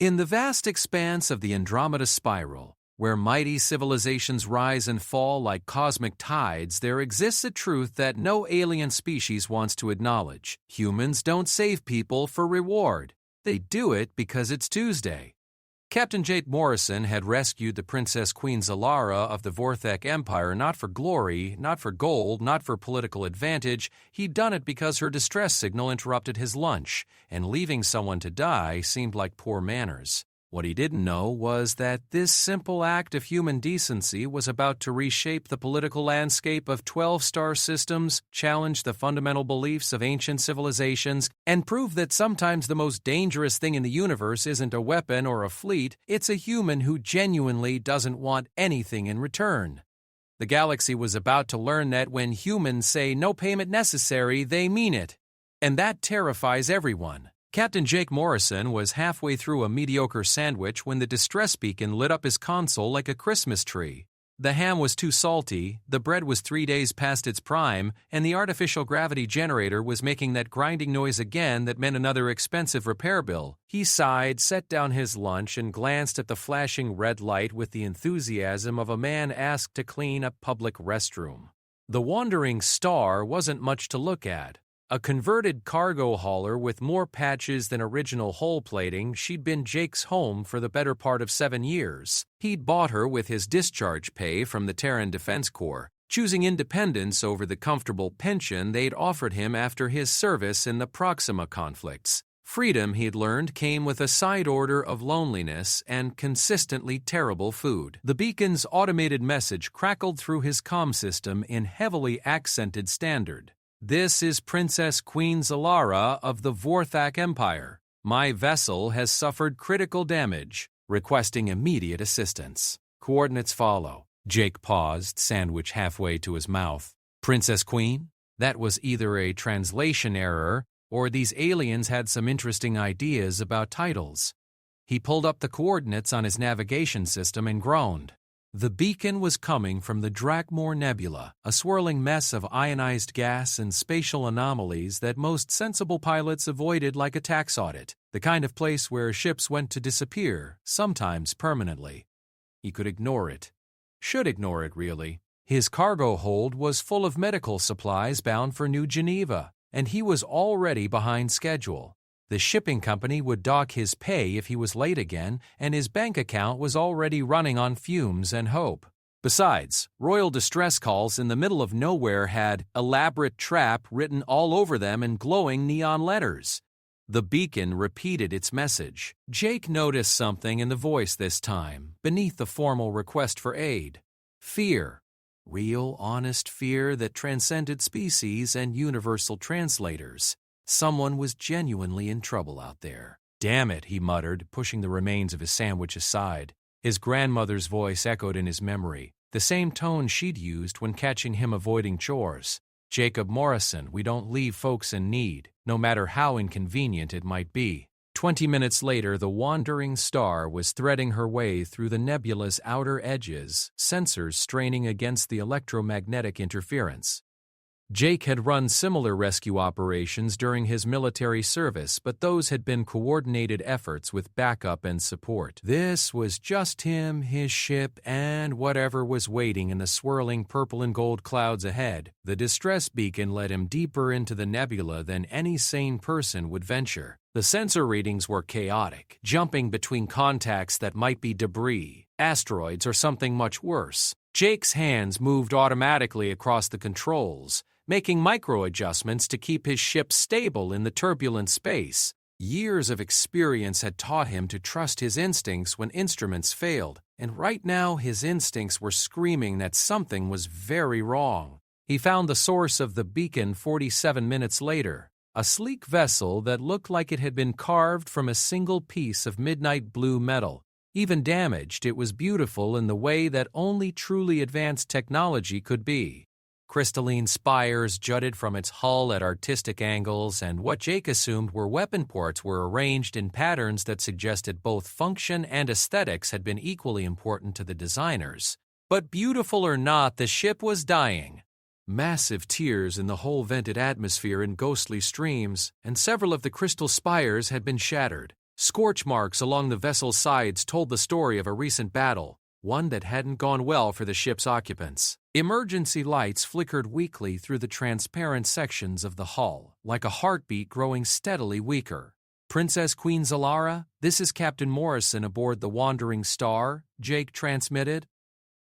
In the vast expanse of the Andromeda Spiral, where mighty civilizations rise and fall like cosmic tides, there exists a truth that no alien species wants to acknowledge. Humans don't save people for reward. They do it because it's Tuesday. Captain Jake Morrison had rescued the Princess Queen Zalara of the Vorthak Empire not for glory, not for gold, not for political advantage. He'd done it because her distress signal interrupted his lunch, and leaving someone to die seemed like poor manners. What he didn't know was that this simple act of human decency was about to reshape the political landscape of 12-star systems, challenge the fundamental beliefs of ancient civilizations, and prove that sometimes the most dangerous thing in the universe isn't a weapon or a fleet, it's a human who genuinely doesn't want anything in return. The galaxy was about to learn that when humans say no payment necessary, they mean it. And that terrifies everyone. Captain Jake Morrison was halfway through a mediocre sandwich when the distress beacon lit up his console like a Christmas tree. The ham was too salty, the bread was 3 days past its prime, and the artificial gravity generator was making that grinding noise again that meant another expensive repair bill. He sighed, set down his lunch, and glanced at the flashing red light with the enthusiasm of a man asked to clean a public restroom. The wandering star wasn't much to look at. A converted cargo hauler with more patches than original hull plating, she'd been Jake's home for the better part of 7 years. He'd bought her with his discharge pay from the Terran Defense Corps, choosing independence over the comfortable pension they'd offered him after his service in the Proxima conflicts. Freedom, he'd learned, came with a side order of loneliness and consistently terrible food. The beacon's automated message crackled through his comm system in heavily accented standard. "This is Princess Queen Zalara of the Vorthak Empire. My vessel has suffered critical damage, requesting immediate assistance. Coordinates follow." Jake paused, sandwich halfway to his mouth. Princess Queen? That was either a translation error, or these aliens had some interesting ideas about titles. He pulled up the coordinates on his navigation system and groaned. The beacon was coming from the Drakmor Nebula, a swirling mess of ionized gas and spatial anomalies that most sensible pilots avoided like a tax audit, the kind of place where ships went to disappear, sometimes permanently. He could ignore it. Should ignore it, really. His cargo hold was full of medical supplies bound for New Geneva, and he was already behind schedule. The shipping company would dock his pay if he was late again, and his bank account was already running on fumes and hope. Besides, royal distress calls in the middle of nowhere had "elaborate trap" written all over them in glowing neon letters. The beacon repeated its message. Jake noticed something in the voice this time, beneath the formal request for aid. Fear. Real, honest fear that transcended species and universal translators. Someone was genuinely in trouble out there. "Damn it," he muttered, pushing the remains of his sandwich aside. His grandmother's voice echoed in his memory, the same tone she'd used when catching him avoiding chores. "Jacob Morrison, we don't leave folks in need, no matter how inconvenient it might be." 20 minutes later, the wandering star was threading her way through the nebula's outer edges, sensors straining against the electromagnetic interference. Jake had run similar rescue operations during his military service, but those had been coordinated efforts with backup and support. This was just him, his ship, and whatever was waiting in the swirling purple and gold clouds ahead. The distress beacon led him deeper into the nebula than any sane person would venture. The sensor readings were chaotic, jumping between contacts that might be debris, asteroids, or something much worse. Jake's hands moved automatically across the controls, making micro-adjustments to keep his ship stable in the turbulent space. Years of experience had taught him to trust his instincts when instruments failed, and right now his instincts were screaming that something was very wrong. He found the source of the beacon 47 minutes later, a sleek vessel that looked like it had been carved from a single piece of midnight blue metal. Even damaged, it was beautiful in the way that only truly advanced technology could be. Crystalline spires jutted from its hull at artistic angles, and what Jake assumed were weapon ports were arranged in patterns that suggested both function and aesthetics had been equally important to the designers. But beautiful or not, the ship was dying. Massive tears in the whole vented atmosphere in ghostly streams, and several of the crystal spires had been shattered. Scorch marks along the vessel's sides told the story of a recent battle, one that hadn't gone well for the ship's occupants. Emergency lights flickered weakly through the transparent sections of the hull, like a heartbeat growing steadily weaker. "Princess Queen Zalara, this is Captain Morrison aboard the Wandering Star," Jake transmitted.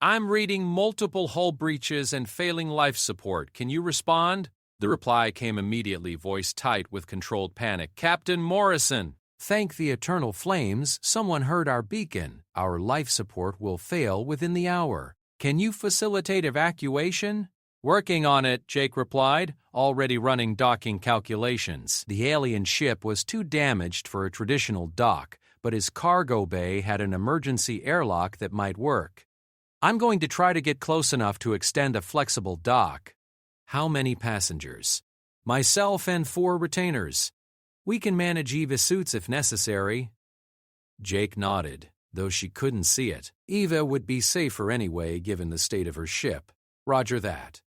"I'm reading multiple hull breaches and failing life support. Can you respond?" The reply came immediately, voice tight with controlled panic. "Captain Morrison!" "Thank the eternal flames, someone heard our beacon. Our life support will fail within the hour. Can you facilitate evacuation?" "Working on it," Jake replied, already running docking calculations. The alien ship was too damaged for a traditional dock, but his cargo bay had an emergency airlock that might work. "I'm going to try to get close enough to extend a flexible dock." "How many passengers?" "Myself and 4 retainers. We can manage Eva suits if necessary." Jake nodded, though she couldn't see it. Eva would be safer anyway, given the state of her ship. "Roger that.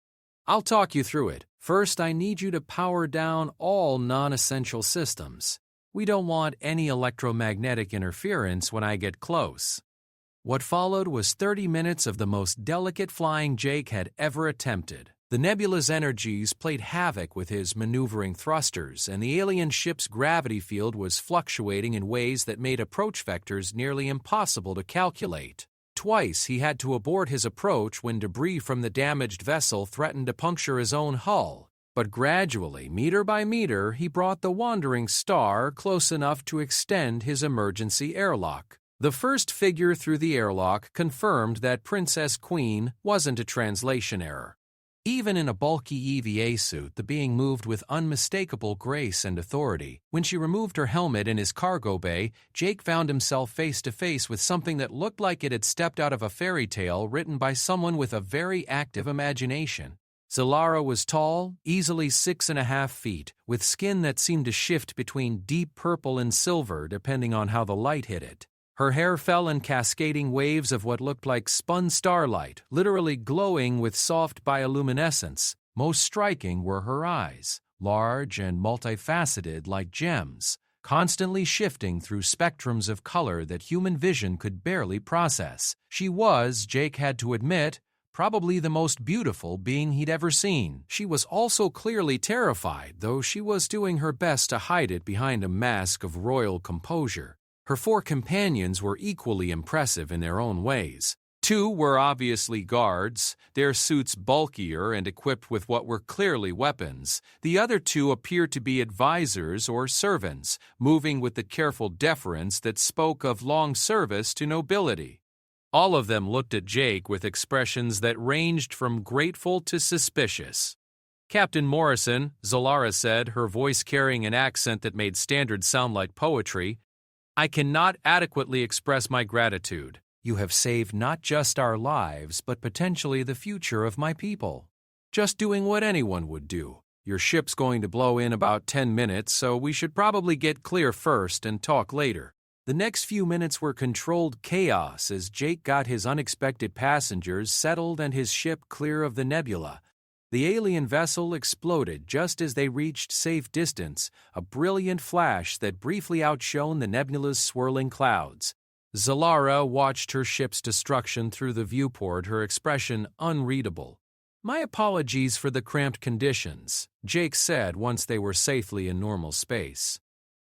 I'll talk you through it. First, I need you to power down all non-essential systems. We don't want any electromagnetic interference when I get close." What followed was 30 minutes of the most delicate flying Jake had ever attempted. The nebula's energies played havoc with his maneuvering thrusters, and the alien ship's gravity field was fluctuating in ways that made approach vectors nearly impossible to calculate. Twice he had to abort his approach when debris from the damaged vessel threatened to puncture his own hull. But gradually, meter by meter, he brought the Wandering Star close enough to extend his emergency airlock. The first figure through the airlock confirmed that Princess Queen wasn't a translation error. Even in a bulky EVA suit, the being moved with unmistakable grace and authority. When she removed her helmet in his cargo bay, Jake found himself face to face with something that looked like it had stepped out of a fairy tale written by someone with a very active imagination. Zalara was tall, easily 6.5 feet, with skin that seemed to shift between deep purple and silver depending on how the light hit it. Her hair fell in cascading waves of what looked like spun starlight, literally glowing with soft bioluminescence. Most striking were her eyes, large and multifaceted like gems, constantly shifting through spectrums of color that human vision could barely process. She was, Jake had to admit, probably the most beautiful being he'd ever seen. She was also clearly terrified, though she was doing her best to hide it behind a mask of royal composure. Her 4 companions were equally impressive in their own ways. 2 were obviously guards, their suits bulkier and equipped with what were clearly weapons. The other 2 appeared to be advisors or servants, moving with the careful deference that spoke of long service to nobility. All of them looked at Jake with expressions that ranged from grateful to suspicious. "Captain Morrison," Zalara said, her voice carrying an accent that made standards sound like poetry, "I cannot adequately express my gratitude. You have saved not just our lives, but potentially the future of my people. Just doing what anyone would do. Your ship's going to blow in about 10 minutes, so we should probably get clear first and talk later." The next few minutes were controlled chaos as Jake got his unexpected passengers settled and his ship clear of the nebula. The alien vessel exploded just as they reached safe distance, a brilliant flash that briefly outshone the nebula's swirling clouds. Zalara watched her ship's destruction through the viewport, her expression unreadable. "My apologies for the cramped conditions," Jake said once they were safely in normal space.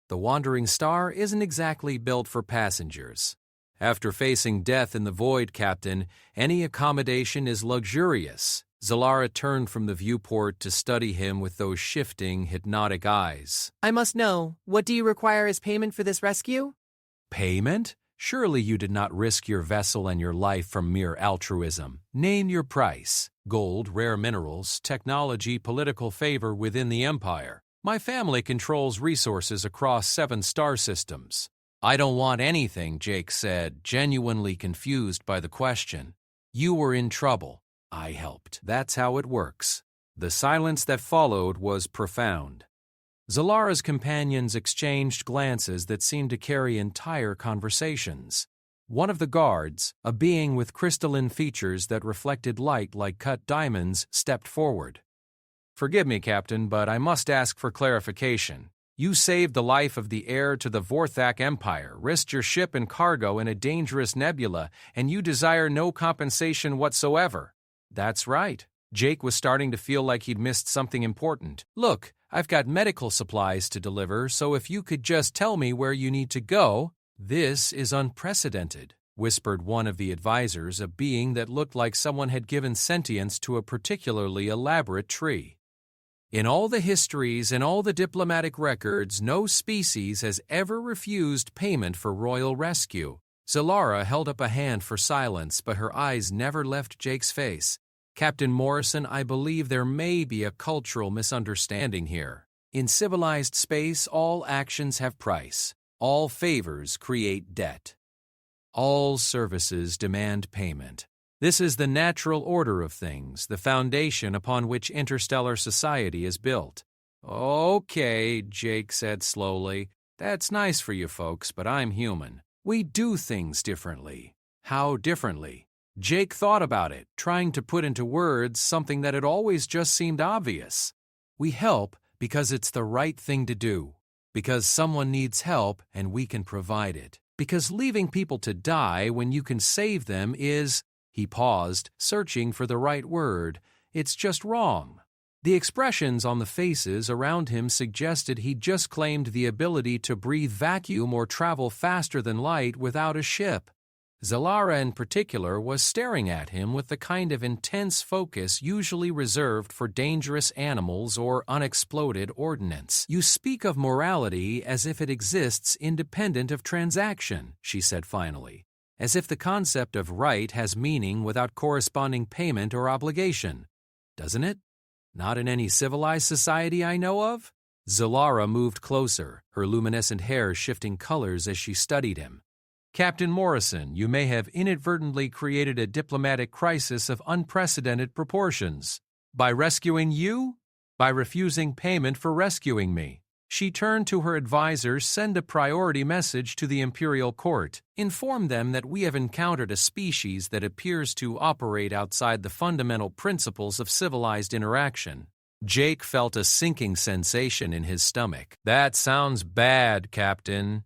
"The Wandering Star isn't exactly built for passengers. After facing death in the void, Captain, any accommodation is luxurious." Zalara turned from the viewport to study him with those shifting, hypnotic eyes. "I must know, what do you require as payment for this rescue?" "Payment? Surely you did not risk your vessel and your life from mere altruism. Name your price. Gold, rare minerals, technology, political favor within the Empire. My family controls resources across 7 star systems." "I don't want anything," Jake said, genuinely confused by the question. "You were in trouble. I helped. That's how it works." The silence that followed was profound. Zalara's companions exchanged glances that seemed to carry entire conversations. One of the guards, a being with crystalline features that reflected light like cut diamonds, stepped forward. "Forgive me, Captain, but I must ask for clarification. You saved the life of the heir to the Vorthak Empire, risked your ship and cargo in a dangerous nebula, and you desire no compensation whatsoever. That's right. Jake was starting to feel like he'd missed something important. Look, I've got medical supplies to deliver, so if you could just tell me where you need to go. This is unprecedented, whispered one of the advisors, a being that looked like someone had given sentience to a particularly elaborate tree. In all the histories and all the diplomatic records, no species has ever refused payment for royal rescue. Zalara held up a hand for silence, but her eyes never left Jake's face. Captain Morrison, I believe there may be a cultural misunderstanding here. In civilized space, all actions have price. All favors create debt. All services demand payment. This is the natural order of things, the foundation upon which interstellar society is built. Okay, Jake said slowly. That's nice for you folks, but I'm human. We do things differently. How differently? Jake thought about it, trying to put into words something that had always just seemed obvious. We help because it's the right thing to do. Because someone needs help and we can provide it. Because leaving people to die when you can save them is... He paused, searching for the right word. It's just wrong. The expressions on the faces around him suggested he'd just claimed the ability to breathe vacuum or travel faster than light without a ship. Zalara in particular was staring at him with the kind of intense focus usually reserved for dangerous animals or unexploded ordnance. You speak of morality as if it exists independent of transaction, she said finally. As if the concept of right has meaning without corresponding payment or obligation. Doesn't it? Not in any civilized society I know of? Zalara moved closer, her luminescent hair shifting colors as she studied him. Captain Morrison, you may have inadvertently created a diplomatic crisis of unprecedented proportions. By rescuing you? By refusing payment for rescuing me. She turned to her advisors. Send a priority message to the Imperial Court. Inform them that we have encountered a species that appears to operate outside the fundamental principles of civilized interaction. Jake felt a sinking sensation in his stomach. That sounds bad, Captain,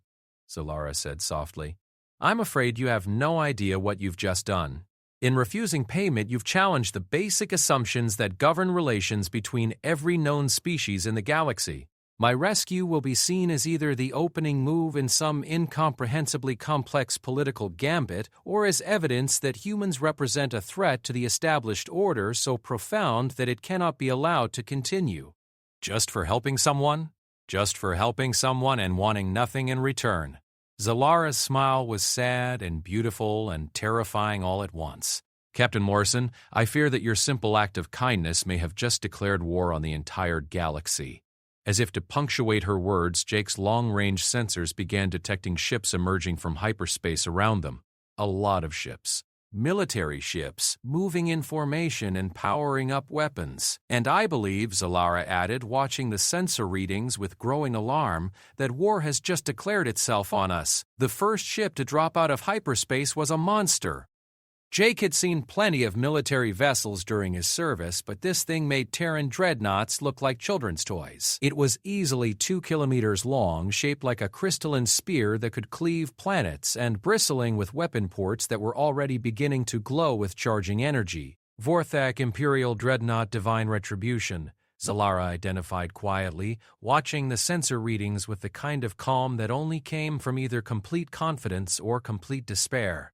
Zalara said softly. I'm afraid you have no idea what you've just done. In refusing payment, you've challenged the basic assumptions that govern relations between every known species in the galaxy. My rescue will be seen as either the opening move in some incomprehensibly complex political gambit or as evidence that humans represent a threat to the established order so profound that it cannot be allowed to continue. Just for helping someone? Just for helping someone and wanting nothing in return. Zalara's smile was sad and beautiful and terrifying all at once. Captain Morrison, I fear that your simple act of kindness may have just declared war on the entire galaxy. As if to punctuate her words, Jake's long-range sensors began detecting ships emerging from hyperspace around them. A lot of ships. Military ships, moving in formation and powering up weapons. And I believe, Zalara added, watching the sensor readings with growing alarm, that war has just declared itself on us. The first ship to drop out of hyperspace was a monster. Jake had seen plenty of military vessels during his service, but this thing made Terran dreadnoughts look like children's toys. It was easily 2 kilometers long, shaped like a crystalline spear that could cleave planets, and bristling with weapon ports that were already beginning to glow with charging energy. Vorthak Imperial Dreadnought Divine Retribution, Zalara identified quietly, watching the sensor readings with the kind of calm that only came from either complete confidence or complete despair.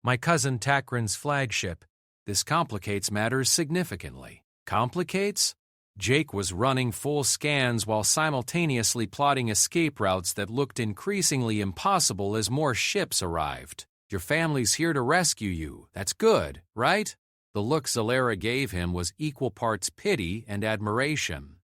My cousin Takran's flagship. This complicates matters significantly. Complicates? Jake was running full scans while simultaneously plotting escape routes that looked increasingly impossible as more ships arrived. Your family's here to rescue you. That's good, right? The look Zalara gave him was equal parts pity and admiration.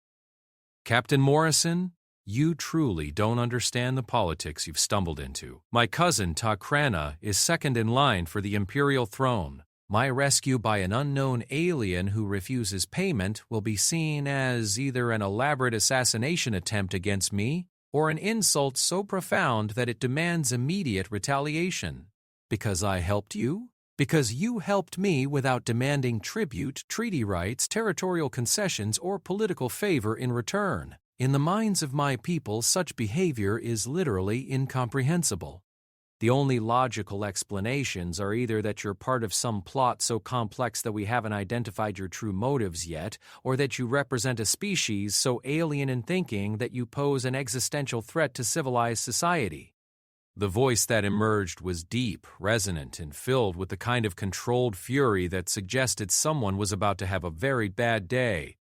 Captain Morrison? You truly don't understand the politics you've stumbled into. My cousin, Takrana, is second in line for the Imperial throne. My rescue by an unknown alien who refuses payment will be seen as either an elaborate assassination attempt against me or an insult so profound that it demands immediate retaliation. Because I helped you? Because you helped me without demanding tribute, treaty rights, territorial concessions, or political favor in return. In the minds of my people, such behavior is literally incomprehensible. The only logical explanations are either that you're part of some plot so complex that we haven't identified your true motives yet, or that you represent a species so alien in thinking that you pose an existential threat to civilized society. The voice that emerged was deep, resonant, and filled with the kind of controlled fury that suggested someone was about to have a very bad day.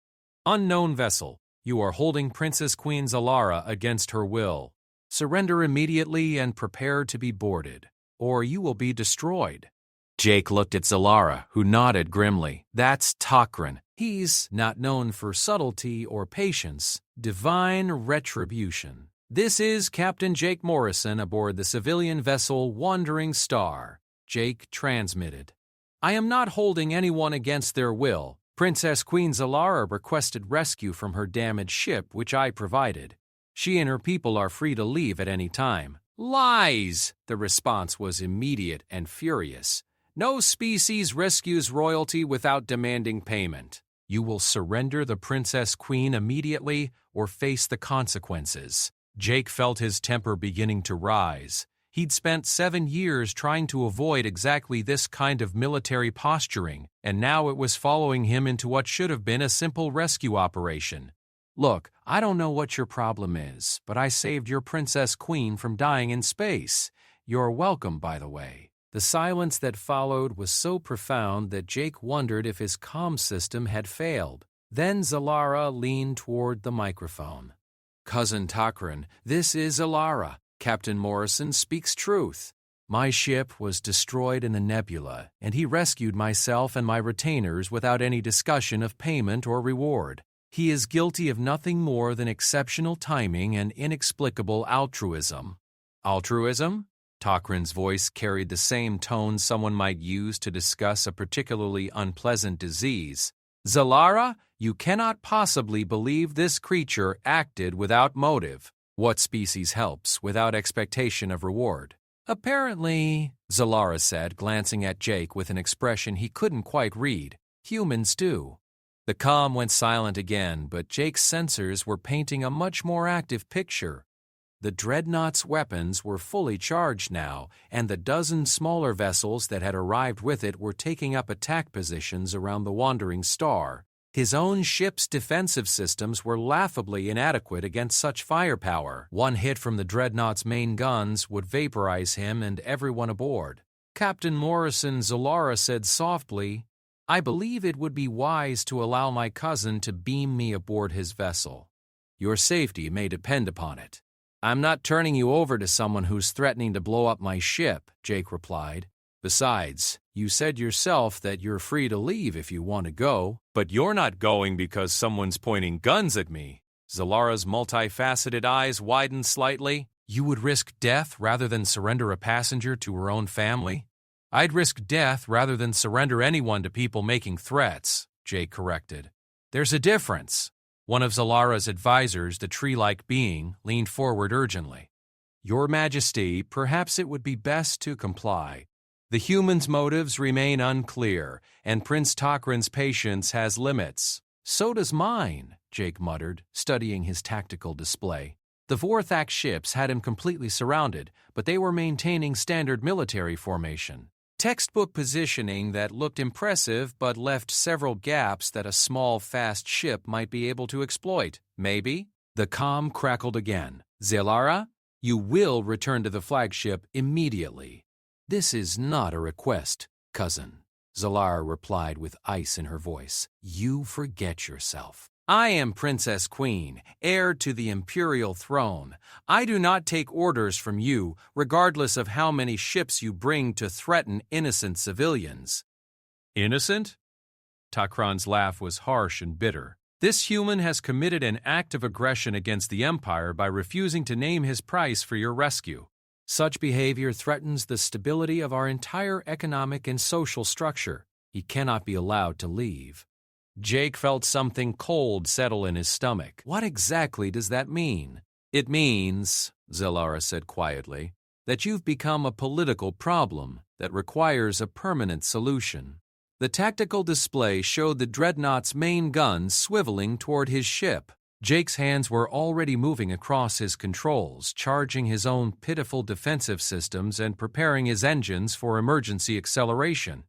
Unknown vessel, you are holding Princess Queen Zalara against her will. Surrender immediately and prepare to be boarded, or you will be destroyed. Jake looked at Zalara, who nodded grimly. That's Terran. He's not known for subtlety or patience. Divine retribution. This is Captain Jake Morrison aboard the civilian vessel Wandering Star. Jake transmitted. I am not holding anyone against their will. Princess Queen Zalara requested rescue from her damaged ship, which I provided. She and her people are free to leave at any time. Lies! The response was immediate and furious. No species rescues royalty without demanding payment. You will surrender the Princess Queen immediately or face the consequences. Jake felt his temper beginning to rise. He'd spent 7 years trying to avoid exactly this kind of military posturing, and now it was following him into what should have been a simple rescue operation. Look, I don't know what your problem is, but I saved your Princess Queen from dying in space. You're welcome, by the way. The silence that followed was so profound that Jake wondered if his comm system had failed. Then Zalara leaned toward the microphone. Cousin Terran, this is Zalara. Captain Morrison speaks truth. My ship was destroyed in the nebula, and he rescued myself and my retainers without any discussion of payment or reward. He is guilty of nothing more than exceptional timing and inexplicable altruism. Altruism? Terran's voice carried the same tone someone might use to discuss a particularly unpleasant disease. Zalara, you cannot possibly believe this creature acted without motive. What species helps without expectation of reward? Apparently, Zalara said, glancing at Jake with an expression he couldn't quite read. Humans do. The comm went silent again, but Jake's sensors were painting a much more active picture. The Dreadnought's weapons were fully charged now, and the dozen smaller vessels that had arrived with it were taking up attack positions around the Wandering Star. His own ship's defensive systems were laughably inadequate against such firepower. One hit from the Dreadnought's main guns would vaporize him and everyone aboard. Captain Morrison Zalara said softly, I believe it would be wise to allow my cousin to beam me aboard his vessel. Your safety may depend upon it. I'm not turning you over to someone who's threatening to blow up my ship, Jake replied. Besides, you said yourself that you're free to leave if you want to go. But you're not going because someone's pointing guns at me. Zalara's multifaceted eyes widened slightly. You would risk death rather than surrender a passenger to her own family? I'd risk death rather than surrender anyone to people making threats, Jake corrected. There's a difference. One of Zalara's advisors, the tree-like being, leaned forward urgently. Your Majesty, perhaps it would be best to comply. The human's motives remain unclear, and Prince Terran's patience has limits. So does mine, Jake muttered, studying his tactical display. The Vorthak ships had him completely surrounded, but they were maintaining standard military formation. Textbook positioning that looked impressive but left several gaps that a small, fast ship might be able to exploit. Maybe? The comm crackled again. Zalara, you will return to the flagship immediately. This is not a request, cousin, Zalara replied with ice in her voice. You forget yourself. I am Princess Queen, heir to the imperial throne. I do not take orders from you, regardless of how many ships you bring to threaten innocent civilians. Innocent? Terran's laugh was harsh and bitter. This human has committed an act of aggression against the Empire by refusing to name his price for your rescue. Such behavior threatens the stability of our entire economic and social structure. He cannot be allowed to leave. Jake felt something cold settle in his stomach. What exactly does that mean? It means, Zalara said quietly, that you've become a political problem that requires a permanent solution. The tactical display showed the Dreadnought's main guns swiveling toward his ship. Jake's hands were already moving across his controls, charging his own pitiful defensive systems and preparing his engines for emergency acceleration.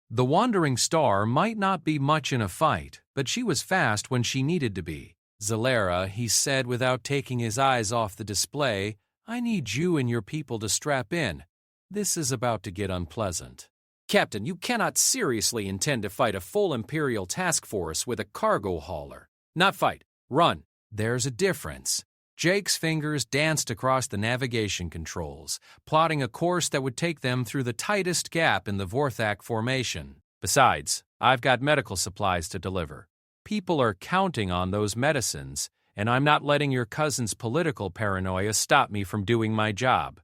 The wandering star might not be much in a fight, but she was fast when she needed to be. "Zalera," he said without taking his eyes off the display, "I need you and your people to strap in. This is about to get unpleasant." "Captain, you cannot seriously intend to fight a full Imperial task force with a cargo hauler." "Not fight. Run." "There's a difference." Jake's fingers danced across the navigation controls, plotting a course that would take them through the tightest gap in the Vorthak formation. "Besides, I've got medical supplies to deliver. People are counting on those medicines, and I'm not letting your cousin's political paranoia stop me from doing my job."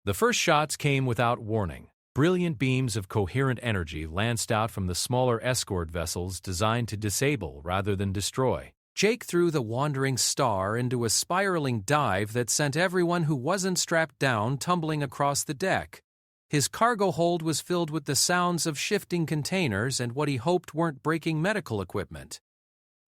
The first shots came without warning. Brilliant beams of coherent energy lanced out from the smaller escort vessels designed to disable rather than destroy. Jake threw the wandering star into a spiraling dive that sent everyone who wasn't strapped down tumbling across the deck. His cargo hold was filled with the sounds of shifting containers and what he hoped weren't breaking medical equipment.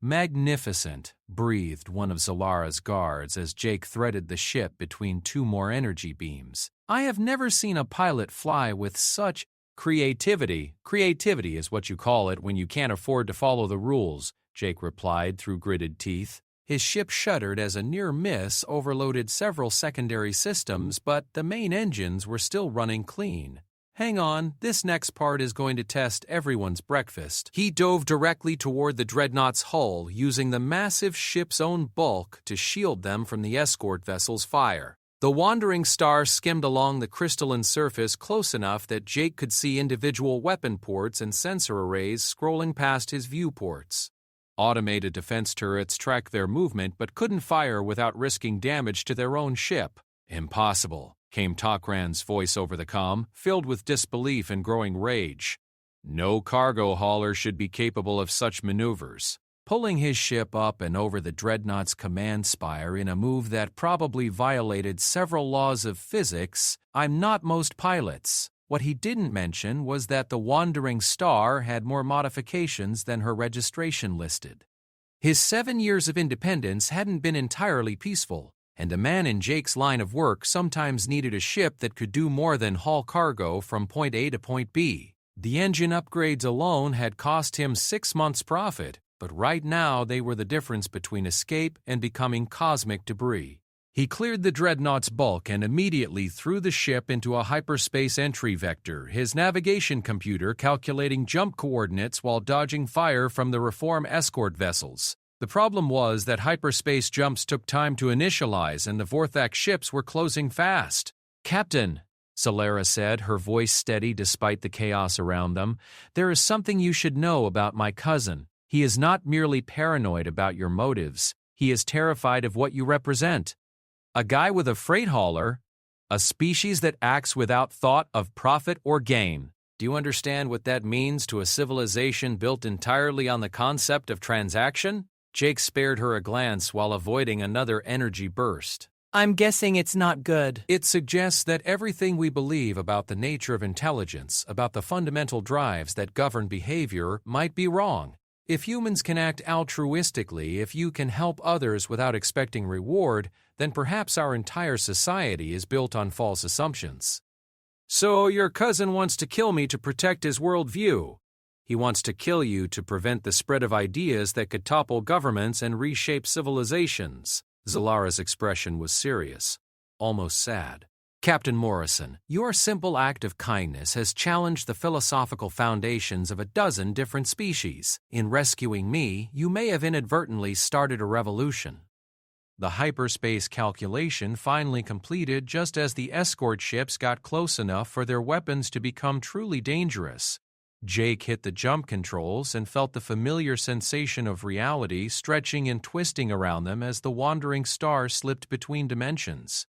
"Magnificent," breathed one of Zalara's guards as Jake threaded the ship between two more energy beams. "I have never seen a pilot fly with such creativity." "Creativity is what you call it when you can't afford to follow the rules," Jake replied through gritted teeth. His ship shuddered as a near miss overloaded several secondary systems, but the main engines were still running clean. "Hang on, this next part is going to test everyone's breakfast." He dove directly toward the dreadnought's hull, using the massive ship's own bulk to shield them from the escort vessel's fire. The wandering star skimmed along the crystalline surface close enough that Jake could see individual weapon ports and sensor arrays scrolling past his viewports. Automated defense turrets tracked their movement but couldn't fire without risking damage to their own ship. "Impossible," came Tokran's voice over the comm, filled with disbelief and growing rage. "No cargo hauler should be capable of such maneuvers." Pulling his ship up and over the dreadnought's command spire in a move that probably violated several laws of physics, "I'm not most pilots." What he didn't mention was that the wandering star had more modifications than her registration listed. His 7 years of independence hadn't been entirely peaceful, and a man in Jake's line of work sometimes needed a ship that could do more than haul cargo from point A to point B. The engine upgrades alone had cost him 6 months' profit, but right now they were the difference between escape and becoming cosmic debris. He cleared the dreadnought's bulk and immediately threw the ship into a hyperspace entry vector, his navigation computer calculating jump coordinates while dodging fire from the Reform escort vessels. The problem was that hyperspace jumps took time to initialize and the Vorthak ships were closing fast. "Captain," Zalera said, her voice steady despite the chaos around them, "there is something you should know about my cousin. He is not merely paranoid about your motives. He is terrified of what you represent. A guy with a freight hauler, a species that acts without thought of profit or gain. Do you understand what that means to a civilization built entirely on the concept of transaction?" Jake spared her a glance while avoiding another energy burst. "I'm guessing it's not good." "It suggests that everything we believe about the nature of intelligence, about the fundamental drives that govern behavior, might be wrong. If humans can act altruistically, if you can help others without expecting reward, then perhaps our entire society is built on false assumptions." "So your cousin wants to kill me to protect his worldview. He wants to kill you to prevent the spread of ideas that could topple governments and reshape civilizations." Zalara's expression was serious, almost sad. "Captain Morrison, your simple act of kindness has challenged the philosophical foundations of a dozen different species. In rescuing me, you may have inadvertently started a revolution." The hyperspace calculation finally completed just as the escort ships got close enough for their weapons to become truly dangerous. Jake hit the jump controls and felt the familiar sensation of reality stretching and twisting around them as the wandering star slipped between dimensions.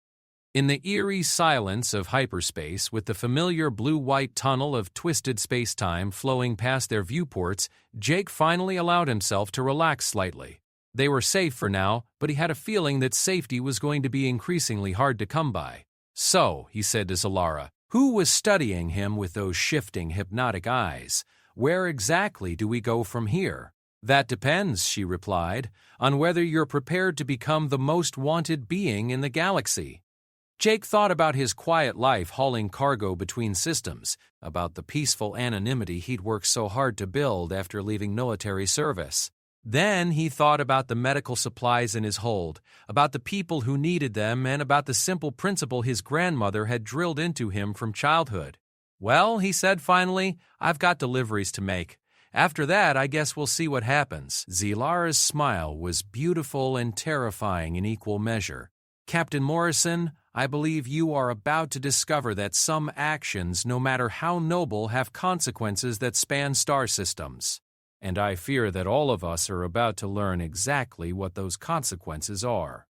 In the eerie silence of hyperspace, with the familiar blue-white tunnel of twisted space-time flowing past their viewports, Jake finally allowed himself to relax slightly. They were safe for now, but he had a feeling that safety was going to be increasingly hard to come by. "So," he said to Zalara, "who was studying him with those shifting, hypnotic eyes? Where exactly do we go from here?" That depends, she replied, on whether you're prepared to become the most wanted being in the galaxy. Jake thought about his quiet life hauling cargo between systems, about the peaceful anonymity he'd worked so hard to build after leaving military service. Then he thought about the medical supplies in his hold, about the people who needed them, and about the simple principle his grandmother had drilled into him from childhood. Well, he said finally, I've got deliveries to make. After that, I guess we'll see what happens. Zalara's smile was beautiful and terrifying in equal measure. Captain Morrison, I believe you are about to discover that some actions, no matter how noble, have consequences that span star systems. And I fear that all of us are about to learn exactly what those consequences are.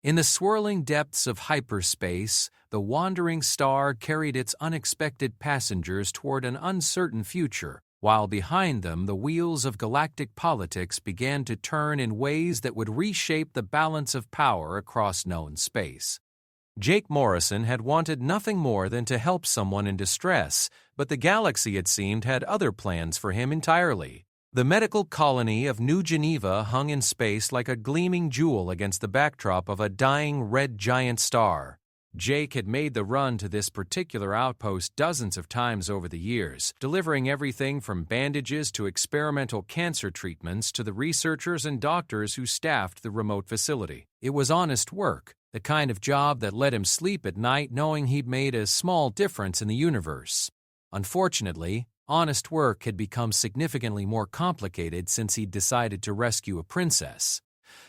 In the swirling depths of hyperspace, the wandering star carried its unexpected passengers toward an uncertain future, while behind them the wheels of galactic politics began to turn in ways that would reshape the balance of power across known space. Jake Morrison had wanted nothing more than to help someone in distress, but the galaxy, it seemed, had other plans for him entirely. The medical colony of New Geneva hung in space like a gleaming jewel against the backdrop of a dying red giant star. Jake had made the run to this particular outpost dozens of times over the years, delivering everything from bandages to experimental cancer treatments to the researchers and doctors who staffed the remote facility. It was honest work, the kind of job that let him sleep at night knowing he'd made a small difference in the universe. Unfortunately, honest work had become significantly more complicated since he'd decided to rescue a princess.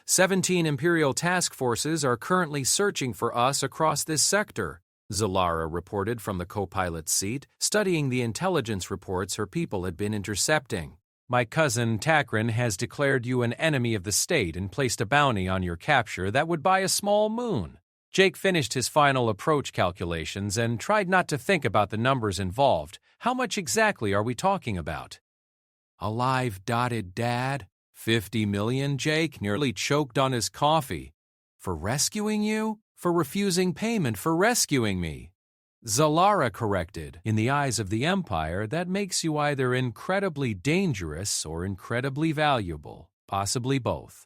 17 Imperial task forces are currently searching for us across this sector, Zalara reported from the co-pilot's seat, studying the intelligence reports her people had been intercepting. My cousin Takran has declared you an enemy of the state and placed a bounty on your capture that would buy a small moon. Jake finished his final approach calculations and tried not to think about the numbers involved. How much exactly are we talking about? A live dotted dad? 50 million, Jake nearly choked on his coffee. For rescuing you? For refusing payment for rescuing me? Zalara corrected. In the eyes of the Empire, that makes you either incredibly dangerous or incredibly valuable, possibly both.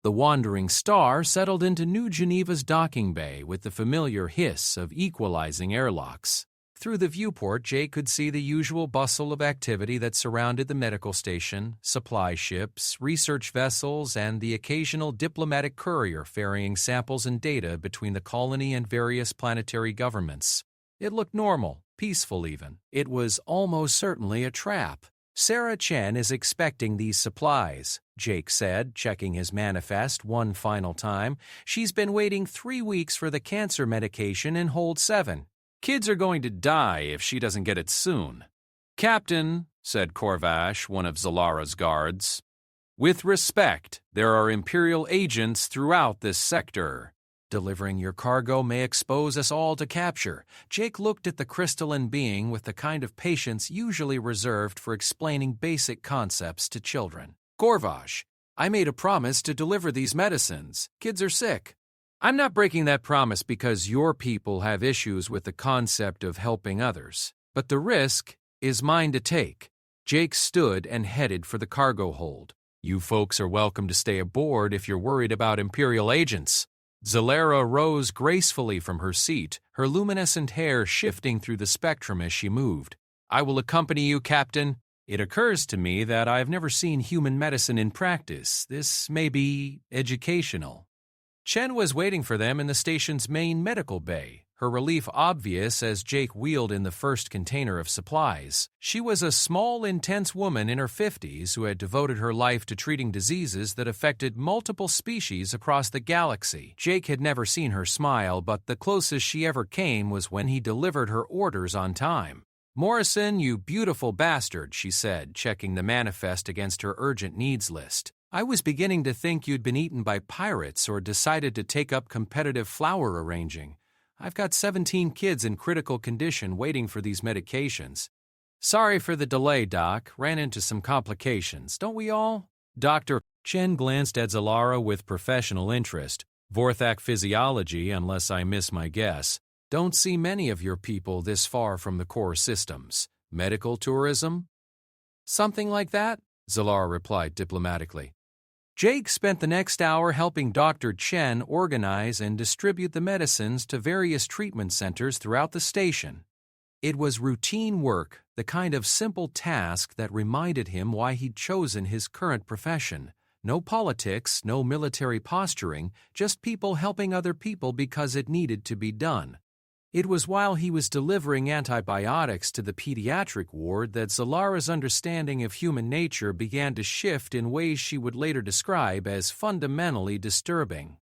The wandering star settled into New Geneva's docking bay with the familiar hiss of equalizing airlocks. Through the viewport, Jake could see the usual bustle of activity that surrounded the medical station, supply ships, research vessels, and the occasional diplomatic courier ferrying samples and data between the colony and various planetary governments. It looked normal, peaceful even. It was almost certainly a trap. Sarah Chen is expecting these supplies, Jake said, checking his manifest one final time. She's been waiting 3 weeks for the cancer medication in Hold 7. Kids are going to die if she doesn't get it soon. Captain, said Corvash, one of Zalara's guards, with respect, there are Imperial agents throughout this sector. Delivering your cargo may expose us all to capture. Jake looked at the crystalline being with the kind of patience usually reserved for explaining basic concepts to children. Corvash, I made a promise to deliver these medicines. Kids are sick. I'm not breaking that promise because your people have issues with the concept of helping others, but the risk is mine to take. Jake stood and headed for the cargo hold. You folks are welcome to stay aboard if you're worried about Imperial agents. Zalara rose gracefully from her seat, her luminescent hair shifting through the spectrum as she moved. I will accompany you, Captain. It occurs to me that I've never seen human medicine in practice. This may be educational. Chen was waiting for them in the station's main medical bay, her relief obvious as Jake wheeled in the first container of supplies. She was a small, intense woman in her 50s who had devoted her life to treating diseases that affected multiple species across the galaxy. Jake had never seen her smile, but the closest she ever came was when he delivered her orders on time. Morrison, you beautiful bastard, she said, checking the manifest against her urgent needs list. I was beginning to think you'd been eaten by pirates or decided to take up competitive flower arranging. I've got 17 kids in critical condition waiting for these medications. Sorry for the delay, Doc. Ran into some complications, don't we all? Dr. Chen glanced at Zalara with professional interest. Vorthak physiology, unless I miss my guess. Don't see many of your people this far from the core systems. Medical tourism? Something like that? Zalara replied diplomatically. Jake spent the next hour helping Dr. Chen organize and distribute the medicines to various treatment centers throughout the station. It was routine work, the kind of simple task that reminded him why he'd chosen his current profession. No politics, no military posturing, just people helping other people because it needed to be done. It was while he was delivering antibiotics to the pediatric ward that Zalara's understanding of human nature began to shift in ways she would later describe as fundamentally disturbing.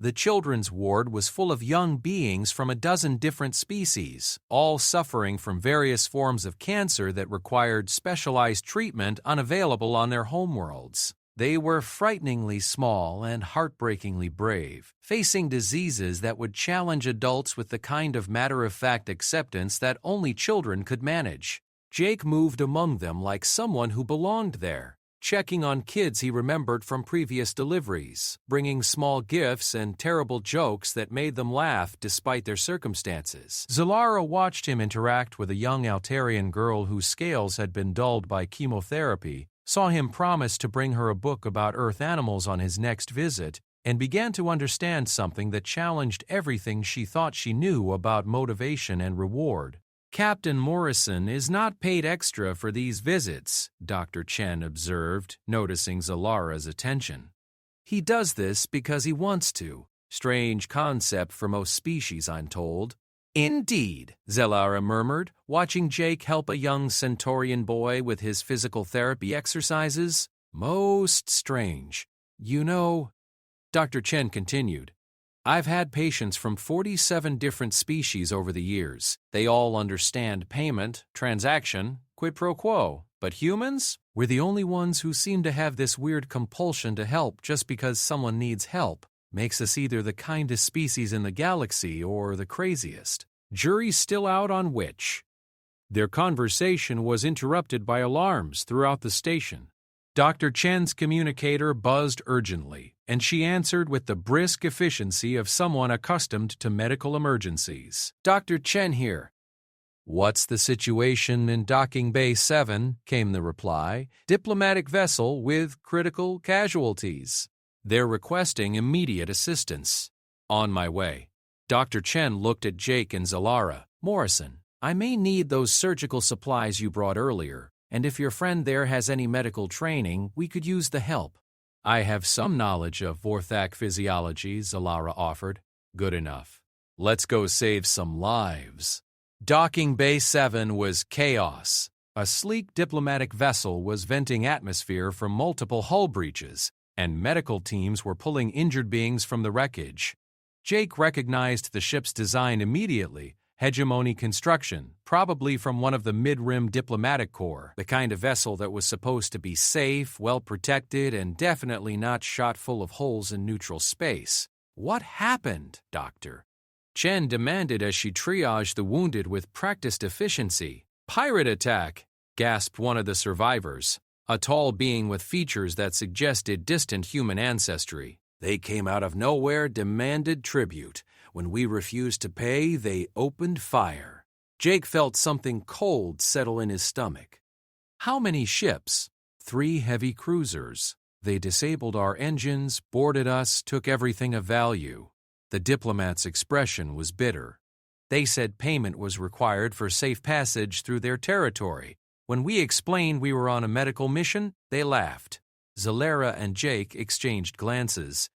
The children's ward was full of young beings from a dozen different species, all suffering from various forms of cancer that required specialized treatment unavailable on their homeworlds. They were frighteningly small and heartbreakingly brave, facing diseases that would challenge adults with the kind of matter-of-fact acceptance that only children could manage. Jake moved among them like someone who belonged there, checking on kids he remembered from previous deliveries, bringing small gifts and terrible jokes that made them laugh despite their circumstances. Zalara watched him interact with a young Altarian girl whose scales had been dulled by chemotherapy, saw him promise to bring her a book about Earth animals on his next visit, and began to understand something that challenged everything she thought she knew about motivation and reward. Captain Morrison is not paid extra for these visits, Dr. Chen observed, noticing Zalara's attention. He does this because he wants to. Strange concept for most species, I'm told. Indeed, Zalara murmured, watching Jake help a young Centaurian boy with his physical therapy exercises. Most strange. You know, Dr. Chen continued, I've had patients from 47 different species over the years. They all understand payment, transaction, quid pro quo. But humans? We're the only ones who seem to have this weird compulsion to help just because someone needs help. Makes us either the kindest species in the galaxy or the craziest. Jury's still out on which. Their conversation was interrupted by alarms throughout the station. Dr. Chen's communicator buzzed urgently, and she answered with the brisk efficiency of someone accustomed to medical emergencies. Dr. Chen here. What's the situation in Docking Bay 7? Came the reply. Diplomatic vessel with critical casualties. They're requesting immediate assistance. On my way. Dr. Chen looked at Jake and Zalara. Morrison, I may need those surgical supplies you brought earlier, and if your friend there has any medical training, we could use the help. I have some knowledge of Vorthak physiology, Zalara offered. Good enough. Let's go save some lives. Docking Bay 7 was chaos. A sleek diplomatic vessel was venting atmosphere from multiple hull breaches, and medical teams were pulling injured beings from the wreckage. Jake recognized the ship's design immediately, hegemony construction, probably from one of the mid-rim diplomatic corps, the kind of vessel that was supposed to be safe, well-protected, and definitely not shot full of holes in neutral space. What happened, Doctor? Chen demanded as she triaged the wounded with practiced efficiency. Pirate attack, gasped one of the survivors. A tall being with features that suggested distant human ancestry. They came out of nowhere, demanded tribute. When we refused to pay, they opened fire. Jake felt something cold settle in his stomach. How many ships? 3 heavy cruisers. They disabled our engines, boarded us, took everything of value. The diplomat's expression was bitter. They said payment was required for safe passage through their territory. When we explained we were on a medical mission, they laughed. Zalara and Jake exchanged glances.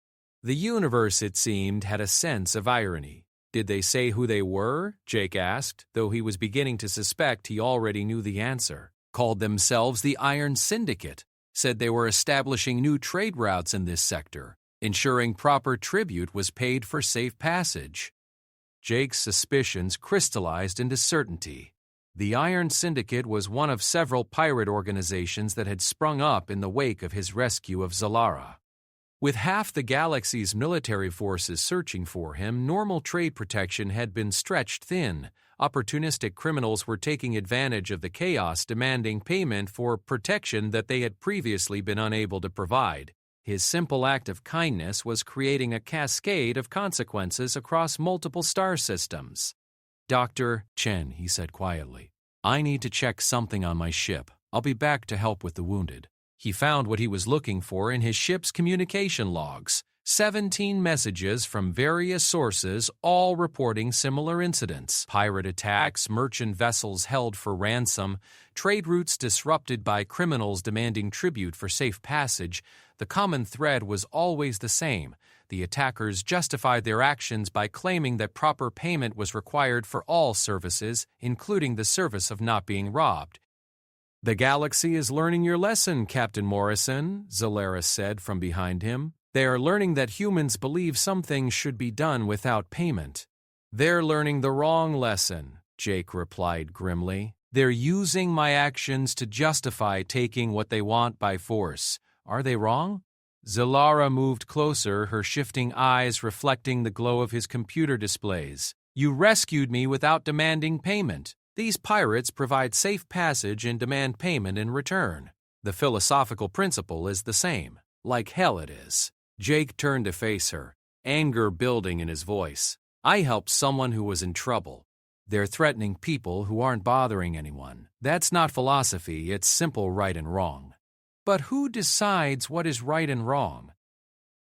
The universe, it seemed, had a sense of irony. Did they say who they were? Jake asked, though he was beginning to suspect he already knew the answer. Called themselves the Iron Syndicate. Said they were establishing new trade routes in this sector, ensuring proper tribute was paid for safe passage. Jake's suspicions crystallized into certainty. The Iron Syndicate was one of several pirate organizations that had sprung up in the wake of his rescue of Zalara. With half the galaxy's military forces searching for him, normal trade protection had been stretched thin. Opportunistic criminals were taking advantage of the chaos, demanding payment for protection that they had previously been unable to provide. His simple act of kindness was creating a cascade of consequences across multiple star systems. Dr. Chen, he said quietly, I need to check something on my ship. I'll be back to help with the wounded. He found what he was looking for in his ship's communication logs. 17 messages from various sources, all reporting similar incidents. Pirate attacks, merchant vessels held for ransom, trade routes disrupted by criminals demanding tribute for safe passage. The common thread was always the same. The attackers justified their actions by claiming that proper payment was required for all services, including the service of not being robbed. "The galaxy is learning your lesson, Captain Morrison," Zalaris said from behind him. "They are learning that humans believe some things should be done without payment." "They're learning the wrong lesson," Jake replied grimly. "They're using my actions to justify taking what they want by force. Are they wrong?" Zalara moved closer, her shifting eyes reflecting the glow of his computer displays. "You rescued me without demanding payment. These pirates provide safe passage and demand payment in return. The philosophical principle is the same. Like hell it is." Jake turned to face her, anger building in his voice. "I helped someone who was in trouble. They're threatening people who aren't bothering anyone. That's not philosophy, it's simple right and wrong." "But who decides what is right and wrong?"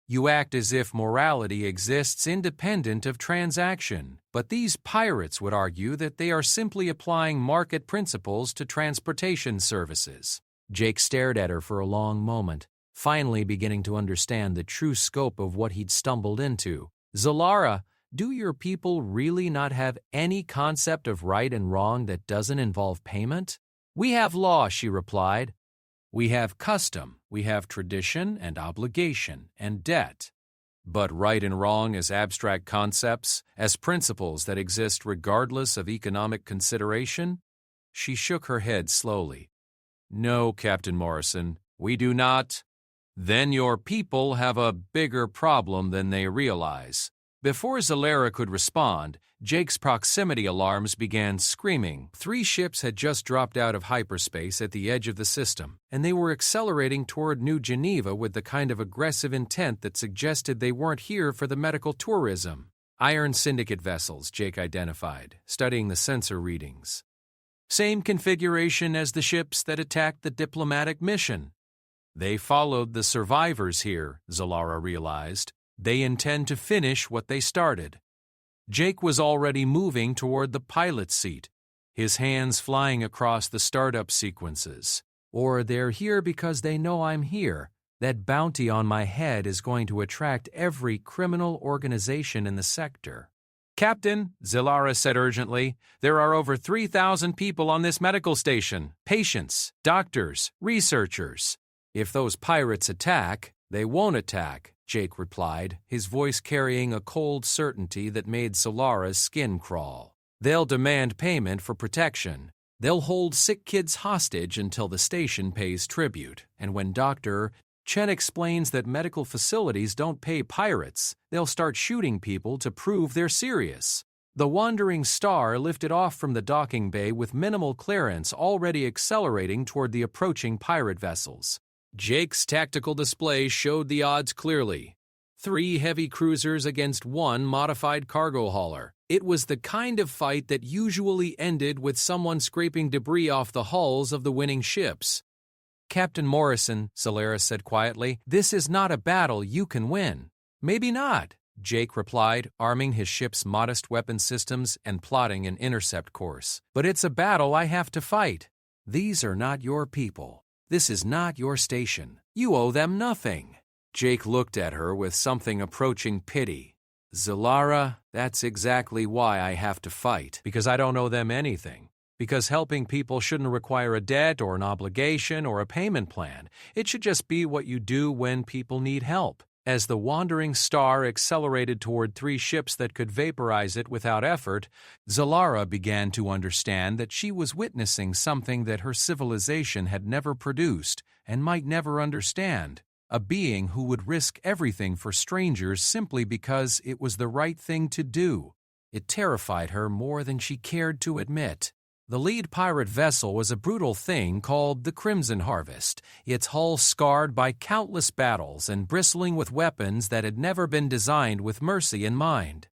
"You act as if morality exists independent of transaction, but these pirates would argue that they are simply applying market principles to transportation services." Jake stared at her for a long moment, finally beginning to understand the true scope of what he'd stumbled into. "Zalara, do your people really not have any concept of right and wrong that doesn't involve payment?" "We have law," she replied. "We have custom, we have tradition and obligation and debt. But right and wrong as abstract concepts, as principles that exist regardless of economic consideration?" She shook her head slowly. "No, Captain Morrison, we do not." "Then your people have a bigger problem than they realize." Before Zalara could respond, Jake's proximity alarms began screaming. 3 ships had just dropped out of hyperspace at the edge of the system, and they were accelerating toward New Geneva with the kind of aggressive intent that suggested they weren't here for the medical tourism. Iron Syndicate vessels, Jake identified, studying the sensor readings. "Same configuration as the ships that attacked the diplomatic mission." "They followed the survivors here," Zalara realized. "They intend to finish what they started." Jake was already moving toward the pilot's seat, his hands flying across the startup sequences. "Or they're here because they know I'm here. That bounty on my head is going to attract every criminal organization in the sector." "Captain," Zalara said urgently, "there are over 3,000 people on this medical station. Patients, doctors, researchers. If those pirates attack, they won't attack," Jake replied, his voice carrying a cold certainty that made Zalara's skin crawl. "They'll demand payment for protection. They'll hold sick kids hostage until the station pays tribute, and when Dr. Chen explains that medical facilities don't pay pirates, they'll start shooting people to prove they're serious." The Wandering Star lifted off from the docking bay with minimal clearance, already accelerating toward the approaching pirate vessels. Jake's tactical display showed the odds clearly. 3 heavy cruisers against 1 modified cargo hauler. It was the kind of fight that usually ended with someone scraping debris off the hulls of the winning ships. "Captain Morrison," Zalara said quietly, "this is not a battle you can win." "Maybe not," Jake replied, arming his ship's modest weapon systems and plotting an intercept course. "But it's a battle I have to fight. These are not your people. This is not your station. You owe them nothing." Jake looked at her with something approaching pity. "Zalara, that's exactly why I have to fight. Because I don't owe them anything. Because helping people shouldn't require a debt or an obligation or a payment plan. It should just be what you do when people need help." As the Wandering Star accelerated toward 3 ships that could vaporize it without effort, Zalara began to understand that she was witnessing something that her civilization had never produced and might never understand. A being who would risk everything for strangers simply because it was the right thing to do. It terrified her more than she cared to admit. The lead pirate vessel was a brutal thing called the Crimson Harvest, its hull scarred by countless battles and bristling with weapons that had never been designed with mercy in mind.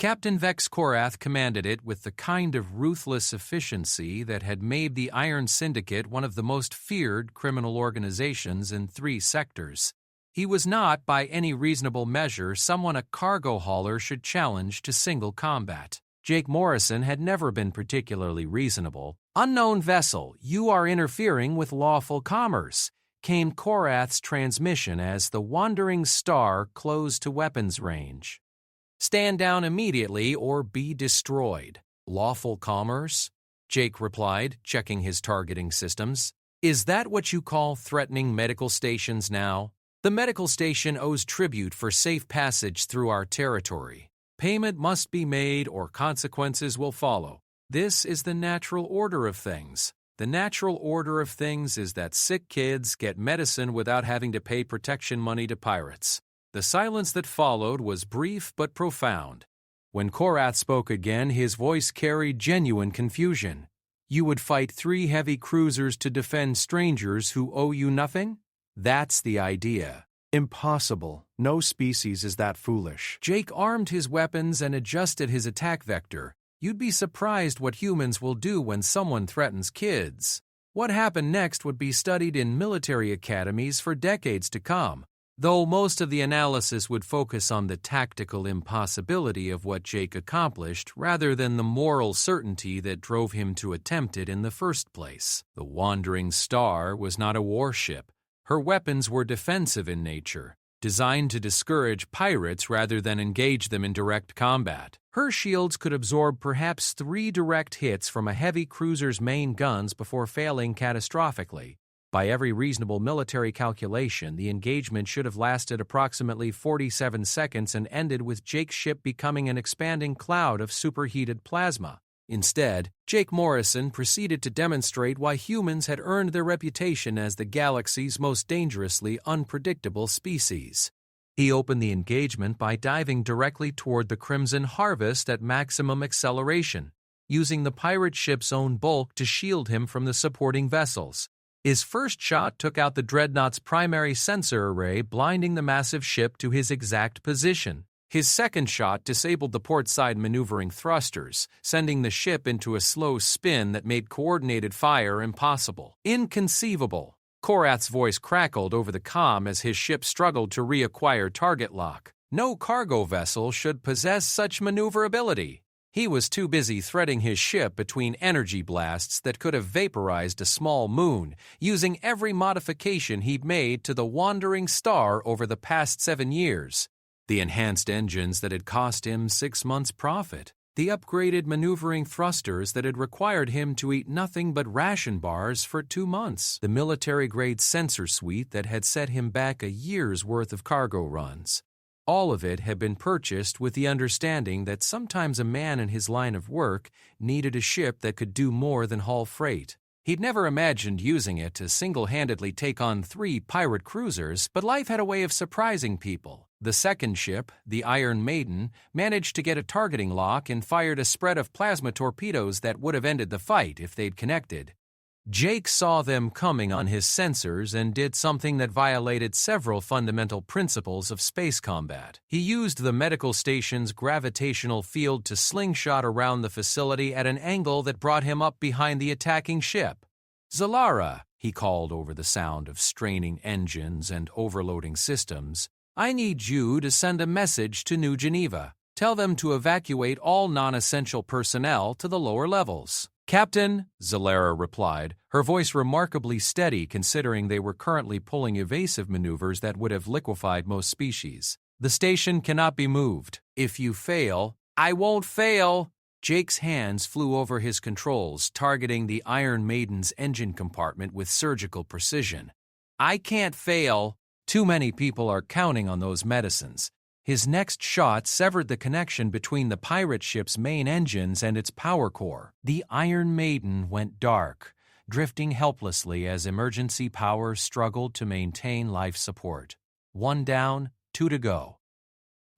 Captain Vex Korath commanded it with the kind of ruthless efficiency that had made the Iron Syndicate one of the most feared criminal organizations in 3 sectors. He was not, by any reasonable measure, someone a cargo hauler should challenge to single combat. Jake Morrison had never been particularly reasonable. "Unknown vessel, you are interfering with lawful commerce," came Korath's transmission as the wandering star closed to weapons range. "Stand down immediately or be destroyed." "Lawful commerce?" Jake replied, checking his targeting systems. "Is that what you call threatening medical stations now? The medical station owes tribute for safe passage through our territory. Payment must be made or consequences will follow. This is the natural order of things. The natural order of things is that sick kids get medicine without having to pay protection money to pirates." The silence that followed was brief but profound. When Korath spoke again, his voice carried genuine confusion. "You would fight 3 heavy cruisers to defend strangers who owe you nothing? That's the idea." "Impossible. No species is that foolish." Jake armed his weapons and adjusted his attack vector. "You'd be surprised what humans will do when someone threatens kids." What happened next would be studied in military academies for decades to come, though most of the analysis would focus on the tactical impossibility of what Jake accomplished rather than the moral certainty that drove him to attempt it in the first place. The Wandering Star was not a warship. Her weapons were defensive in nature, designed to discourage pirates rather than engage them in direct combat. Her shields could absorb perhaps 3 direct hits from a heavy cruiser's main guns before failing catastrophically. By every reasonable military calculation, the engagement should have lasted approximately 47 seconds and ended with Jake's ship becoming an expanding cloud of superheated plasma. Instead, Jake Morrison proceeded to demonstrate why humans had earned their reputation as the galaxy's most dangerously unpredictable species. He opened the engagement by diving directly toward the Crimson Harvest at maximum acceleration, using the pirate ship's own bulk to shield him from the supporting vessels. His first shot took out the dreadnought's primary sensor array, blinding the massive ship to his exact position. His second shot disabled the port-side maneuvering thrusters, sending the ship into a slow spin that made coordinated fire impossible. "Inconceivable." Korath's voice crackled over the comm as his ship struggled to reacquire target lock. No cargo vessel should possess such maneuverability. He was too busy threading his ship between energy blasts that could have vaporized a small moon, using every modification he'd made to the Wandering Star over the past 7 years. The enhanced engines that had cost him 6 months' profit. The upgraded maneuvering thrusters that had required him to eat nothing but ration bars for 2 months. The military-grade sensor suite that had set him back a year's worth of cargo runs. All of it had been purchased with the understanding that sometimes a man in his line of work needed a ship that could do more than haul freight. He'd never imagined using it to single-handedly take on 3 pirate cruisers, but life had a way of surprising people. The second ship, the Iron Maiden, managed to get a targeting lock and fired a spread of plasma torpedoes that would have ended the fight if they'd connected. Jake saw them coming on his sensors and did something that violated several fundamental principles of space combat. He used the medical station's gravitational field to slingshot around the facility at an angle that brought him up behind the attacking ship. "Zalara," he called over the sound of straining engines and overloading systems, "I need you to send a message to New Geneva. Tell them to evacuate all non-essential personnel to the lower levels." "Captain," Zalara replied, her voice remarkably steady considering they were currently pulling evasive maneuvers that would have liquefied most species. "The station cannot be moved. If you fail—" "I won't fail!" Jake's hands flew over his controls, targeting the Iron Maiden's engine compartment with surgical precision. "I can't fail. Too many people are counting on those medicines." His next shot severed the connection between the pirate ship's main engines and its power core. The Iron Maiden went dark, drifting helplessly as emergency power struggled to maintain life support. 1 down, 2 to go.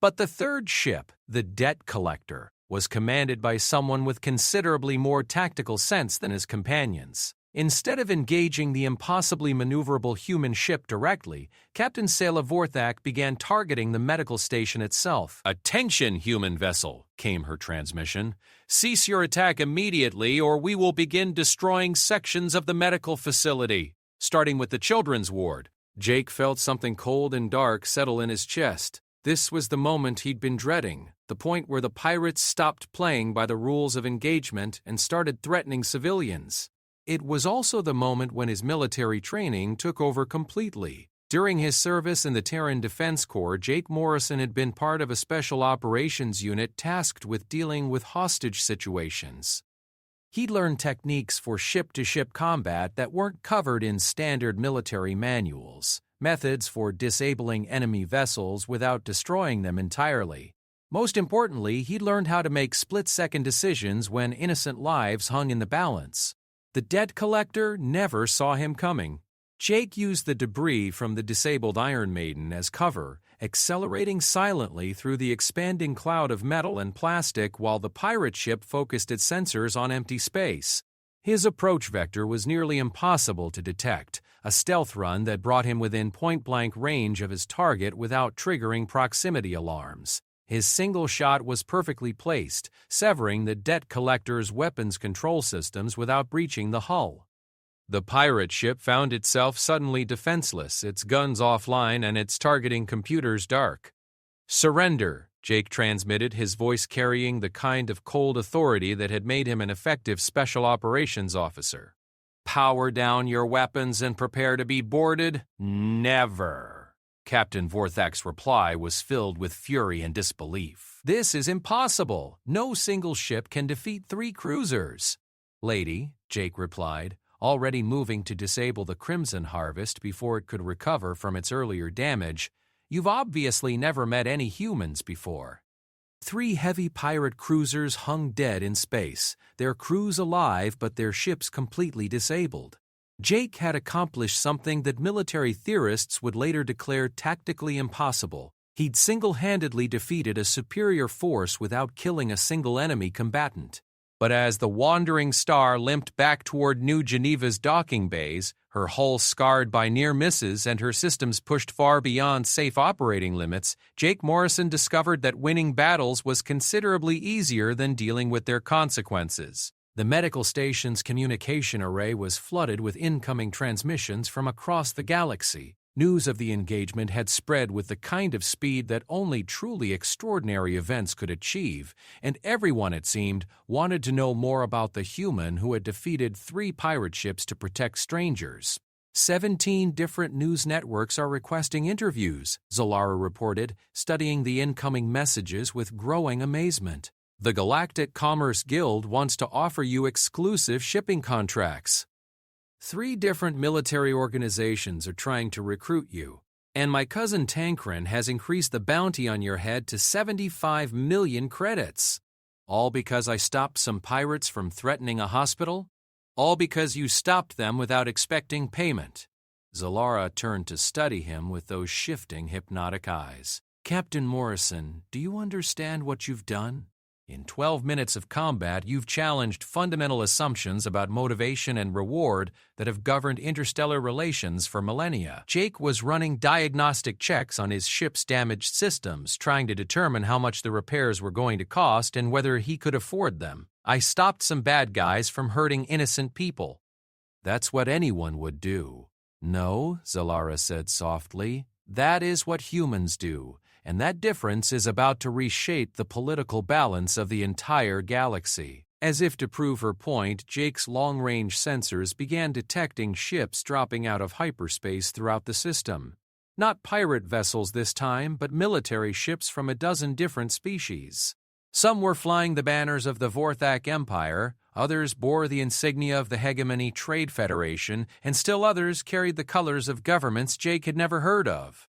But the third ship, the Debt Collector, was commanded by someone with considerably more tactical sense than his companions. Instead of engaging the impossibly maneuverable human ship directly, Captain Sela Vorthak began targeting the medical station itself. "Attention, human vessel," came her transmission. "Cease your attack immediately, or we will begin destroying sections of the medical facility, starting with the children's ward." Jake felt something cold and dark settle in his chest. This was the moment he'd been dreading, the point where the pirates stopped playing by the rules of engagement and started threatening civilians. It was also the moment when his military training took over completely. During his service in the Terran Defense Corps, Jake Morrison had been part of a special operations unit tasked with dealing with hostage situations. He'd learned techniques for ship-to-ship combat that weren't covered in standard military manuals, methods for disabling enemy vessels without destroying them entirely. Most importantly, he'd learned how to make split-second decisions when innocent lives hung in the balance. The debt collector never saw him coming. Jake used the debris from the disabled Iron Maiden as cover, accelerating silently through the expanding cloud of metal and plastic while the pirate ship focused its sensors on empty space. His approach vector was nearly impossible to detect, a stealth run that brought him within point-blank range of his target without triggering proximity alarms. His single shot was perfectly placed, severing the debt collector's weapons control systems without breaching the hull. The pirate ship found itself suddenly defenseless, its guns offline and its targeting computers dark. "Surrender," Jake transmitted, his voice carrying the kind of cold authority that had made him an effective special operations officer. "Power down your weapons and prepare to be boarded? Never." Captain Vorthak's reply was filled with fury and disbelief. "This is impossible. No single ship can defeat 3 cruisers." "Lady," Jake replied, already moving to disable the Crimson Harvest before it could recover from its earlier damage, "you've obviously never met any humans before." 3 heavy pirate cruisers hung dead in space, their crews alive but their ships completely disabled. Jake had accomplished something that military theorists would later declare tactically impossible. He'd single-handedly defeated a superior force without killing a single enemy combatant. But as the wandering star limped back toward New Geneva's docking bays, her hull scarred by near misses and her systems pushed far beyond safe operating limits, Jake Morrison discovered that winning battles was considerably easier than dealing with their consequences. The medical station's communication array was flooded with incoming transmissions from across the galaxy. News of the engagement had spread with the kind of speed that only truly extraordinary events could achieve, and everyone, it seemed, wanted to know more about the human who had defeated 3 pirate ships to protect strangers. 17 different news networks are requesting interviews, Zalara reported, studying the incoming messages with growing amazement. The Galactic Commerce Guild wants to offer you exclusive shipping contracts. 3 different military organizations are trying to recruit you, and my cousin Tancred has increased the bounty on your head to 75 million credits. All because I stopped some pirates from threatening a hospital? All because you stopped them without expecting payment. Zalara turned to study him with those shifting, hypnotic eyes. "Captain Morrison, do you understand what you've done? In 12 minutes of combat, you've challenged fundamental assumptions about motivation and reward that have governed interstellar relations for millennia." Jake was running diagnostic checks on his ship's damaged systems, trying to determine how much the repairs were going to cost and whether he could afford them. "I stopped some bad guys from hurting innocent people." "That's what anyone would do." "No," Zalara said softly, "that is what humans do. And that difference is about to reshape the political balance of the entire galaxy." As if to prove her point, Jake's long-range sensors began detecting ships dropping out of hyperspace throughout the system. Not pirate vessels this time, but military ships from a dozen different species. Some were flying the banners of the Vorthak Empire, others bore the insignia of the Hegemony Trade Federation, and still others carried the colors of governments Jake had never heard of.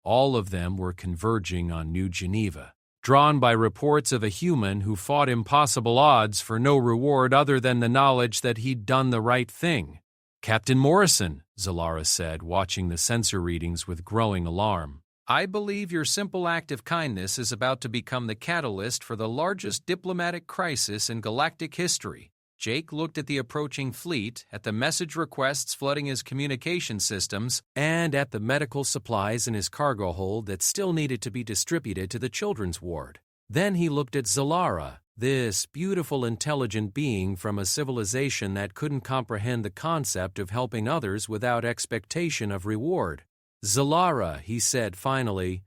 All of them were converging on New Geneva, drawn by reports of a human who fought impossible odds for no reward other than the knowledge that he'd done the right thing. "Captain Morrison," Zalara said, watching the sensor readings with growing alarm, "I believe your simple act of kindness is about to become the catalyst for the largest diplomatic crisis in galactic history." Jake looked at the approaching fleet, at the message requests flooding his communication systems, and at the medical supplies in his cargo hold that still needed to be distributed to the children's ward. Then he looked at Zalara, this beautiful, intelligent being from a civilization that couldn't comprehend the concept of helping others without expectation of reward. "Zalara," he said finally,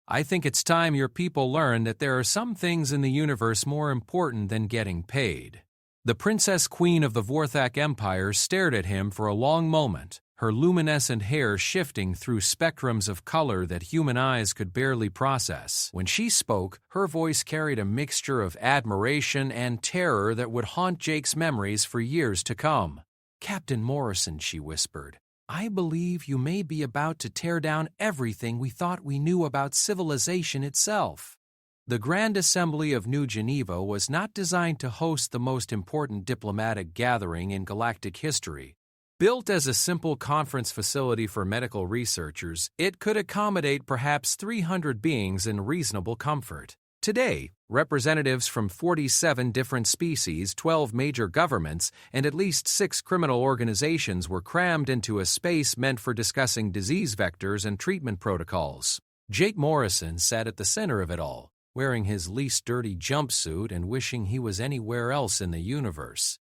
"I think it's time your people learn that there are some things in the universe more important than getting paid." The Princess Queen of the Vorthak Empire stared at him for a long moment, her luminescent hair shifting through spectrums of color that human eyes could barely process. When she spoke, her voice carried a mixture of admiration and terror that would haunt Jake's memories for years to come. "Captain Morrison," she whispered, "I believe you may be about to tear down everything we thought we knew about civilization itself." The Grand Assembly of New Geneva was not designed to host the most important diplomatic gathering in galactic history. Built as a simple conference facility for medical researchers, it could accommodate perhaps 300 beings in reasonable comfort. Today, representatives from 47 different species, 12 major governments, and at least 6 criminal organizations were crammed into a space meant for discussing disease vectors and treatment protocols. Jake Morrison sat at the center of it all, wearing his least dirty jumpsuit and wishing he was anywhere else in the universe.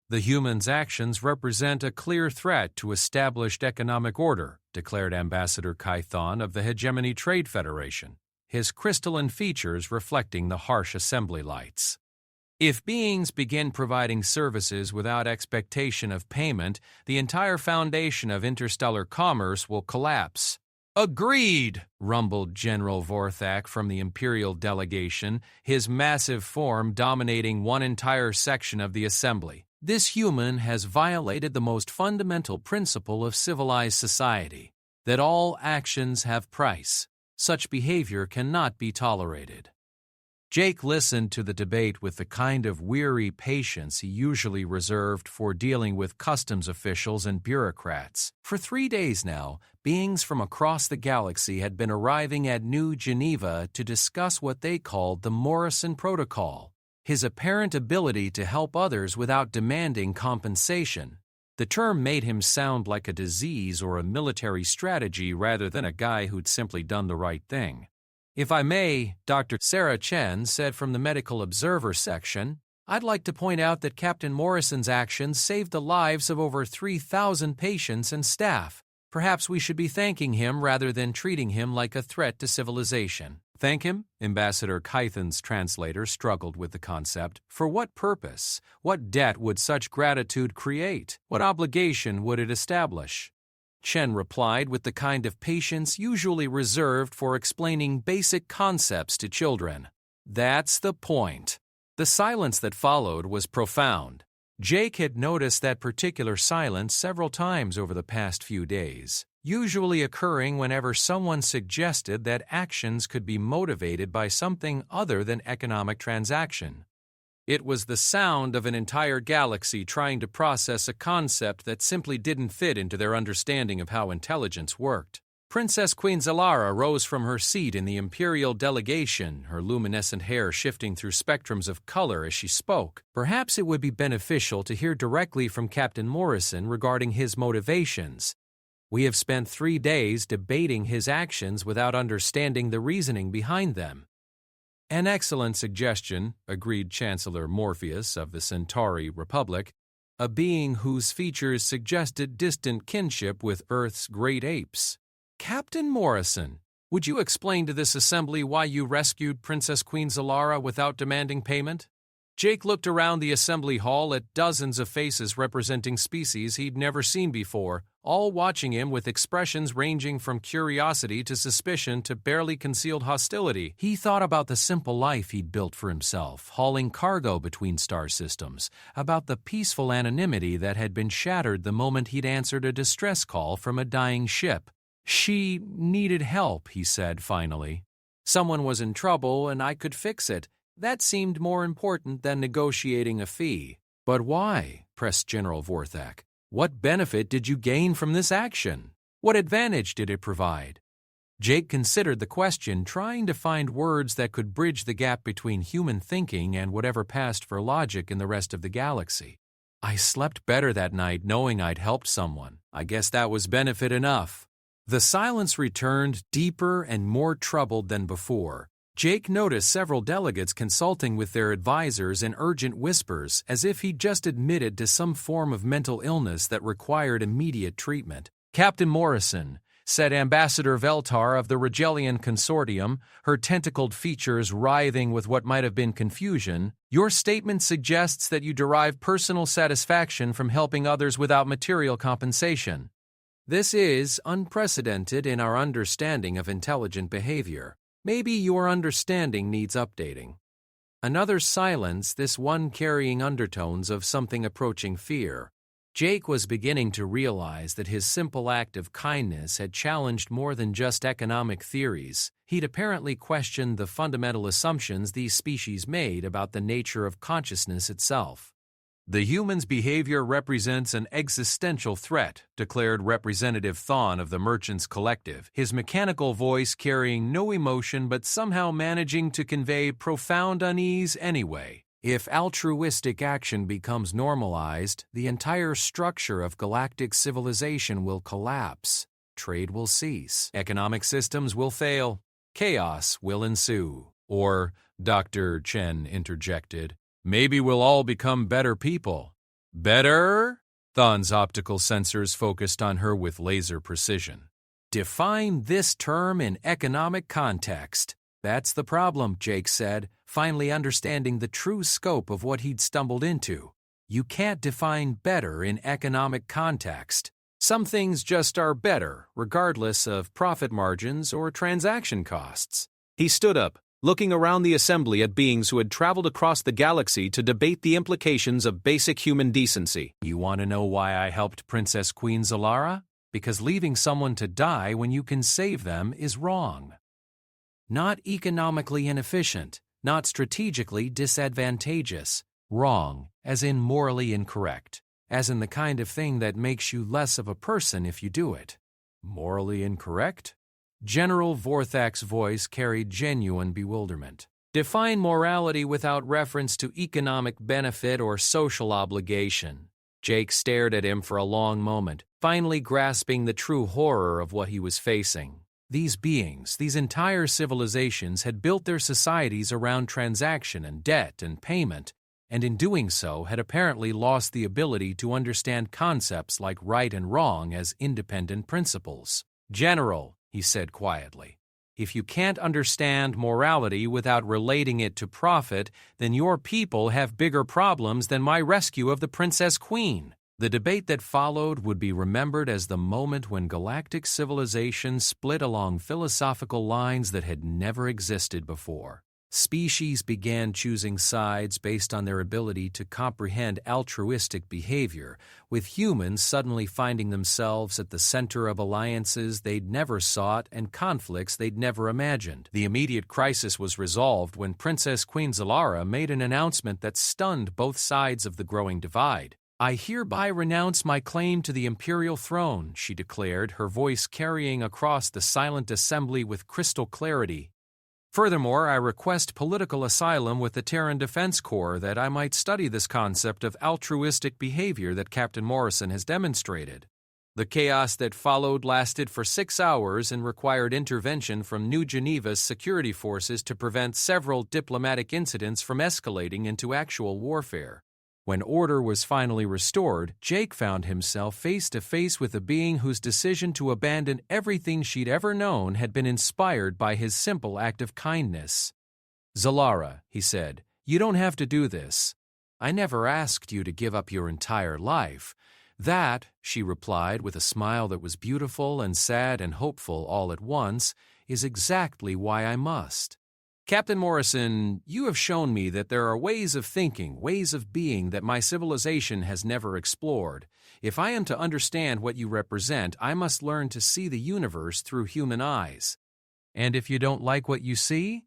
"The humans' actions represent a clear threat to established economic order," declared Ambassador Kython of the Hegemony Trade Federation, his crystalline features reflecting the harsh assembly lights. "If beings begin providing services without expectation of payment, the entire foundation of interstellar commerce will collapse." "Agreed," rumbled General Vorthak from the Imperial delegation, his massive form dominating one entire section of the assembly. "This human has violated the most fundamental principle of civilized society, that all actions have price. Such behavior cannot be tolerated." Jake listened to the debate with the kind of weary patience he usually reserved for dealing with customs officials and bureaucrats. For 3 days now, beings from across the galaxy had been arriving at New Geneva to discuss what they called the Morrison Protocol, his apparent ability to help others without demanding compensation. The term made him sound like a disease or a military strategy rather than a guy who'd simply done the right thing. "If I may," Dr. Sarah Chen said from the Medical Observer section, "I'd like to point out that Captain Morrison's actions saved the lives of over 3,000 patients and staff. Perhaps we should be thanking him rather than treating him like a threat to civilization." "Thank him?" Ambassador Kython's translator struggled with the concept. "For what purpose? What debt would such gratitude create? What obligation would it establish?" Chen replied with the kind of patience usually reserved for explaining basic concepts to children. "That's the point." The silence that followed was profound. Jake had noticed that particular silence several times over the past few days, usually occurring whenever someone suggested that actions could be motivated by something other than economic transaction. It was the sound of an entire galaxy trying to process a concept that simply didn't fit into their understanding of how intelligence worked. Princess Queen Zalara rose from her seat in the Imperial delegation, her luminescent hair shifting through spectrums of color as she spoke. Perhaps it would be beneficial to hear directly from Captain Morrison regarding his motivations. We have spent 3 days debating his actions without understanding the reasoning behind them. "An excellent suggestion," agreed Chancellor Morpheus of the Centauri Republic, a being whose features suggested distant kinship with Earth's great apes. "Captain Morrison, would you explain to this assembly why you rescued Princess Queen Zalara without demanding payment?" Jake looked around the assembly hall at dozens of faces representing species he'd never seen before, all watching him with expressions ranging from curiosity to suspicion to barely concealed hostility. He thought about the simple life he'd built for himself, hauling cargo between star systems, about the peaceful anonymity that had been shattered the moment he'd answered a distress call from a dying ship. "She needed help," he said finally. "Someone was in trouble and I could fix it. That seemed more important than negotiating a fee." "But why?" pressed General Vorthak. "What benefit did you gain from this action? What advantage did it provide?" Jake considered the question, trying to find words that could bridge the gap between human thinking and whatever passed for logic in the rest of the galaxy. I slept better that night knowing I'd helped someone. I guess that was benefit enough. The silence returned, deeper and more troubled than before. Jake noticed several delegates consulting with their advisors in urgent whispers, as if he'd just admitted to some form of mental illness that required immediate treatment. "Captain Morrison," said Ambassador Veltar of the Regellian Consortium, her tentacled features writhing with what might have been confusion, "your statement suggests that you derive personal satisfaction from helping others without material compensation. This is unprecedented in our understanding of intelligent behavior. Maybe your understanding needs updating." Another silence, this one carrying undertones of something approaching fear. Jake was beginning to realize that his simple act of kindness had challenged more than just economic theories. He'd apparently questioned the fundamental assumptions these species made about the nature of consciousness itself. "The human's behavior represents an existential threat," declared Representative Thawne of the Merchants Collective, his mechanical voice carrying no emotion but somehow managing to convey profound unease anyway. "If altruistic action becomes normalized, the entire structure of galactic civilization will collapse. Trade will cease. Economic systems will fail. Chaos will ensue." Or, Dr. Chen interjected, "maybe we'll all become better people." "Better?" Thawne's optical sensors focused on her with laser precision. "Define this term in economic context." "That's the problem," Jake said, finally understanding the true scope of what he'd stumbled into. "You can't define better in economic context. Some things just are better, regardless of profit margins or transaction costs." He stood up, looking around the assembly at beings who had traveled across the galaxy to debate the implications of basic human decency. "You want to know why I helped Princess Queen Zalara? Because leaving someone to die when you can save them is wrong. Not economically inefficient, not strategically disadvantageous. Wrong, as in morally incorrect, as in the kind of thing that makes you less of a person if you do it." "Morally incorrect?" General Vorthak's voice carried genuine bewilderment. "Define morality without reference to economic benefit or social obligation." Jake stared at him for a long moment, finally grasping the true horror of what he was facing. These beings, these entire civilizations, had built their societies around transaction and debt and payment, and in doing so had apparently lost the ability to understand concepts like right and wrong as independent principles. "General," he said quietly, "if you can't understand morality without relating it to profit, then your people have bigger problems than my rescue of the Princess Queen." The debate that followed would be remembered as the moment when galactic civilization split along philosophical lines that had never existed before. Species began choosing sides based on their ability to comprehend altruistic behavior, with humans suddenly finding themselves at the center of alliances they'd never sought and conflicts they'd never imagined. The immediate crisis was resolved when Princess Queen Zalara made an announcement that stunned both sides of the growing divide. "I hereby renounce my claim to the imperial throne," she declared, her voice carrying across the silent assembly with crystal clarity. "Furthermore, I request political asylum with the Terran Defense Corps that I might study this concept of altruistic behavior that Captain Morrison has demonstrated." The chaos that followed lasted for 6 hours and required intervention from New Geneva's security forces to prevent several diplomatic incidents from escalating into actual warfare. When order was finally restored, Jake found himself face to face with a being whose decision to abandon everything she'd ever known had been inspired by his simple act of kindness. "Zalara," he said, "you don't have to do this. I never asked you to give up your entire life." "That," she replied with a smile that was beautiful and sad and hopeful all at once, "is exactly why I must. Captain Morrison, you have shown me that there are ways of thinking, ways of being that my civilization has never explored. If I am to understand what you represent, I must learn to see the universe through human eyes." "And if you don't like what you see?"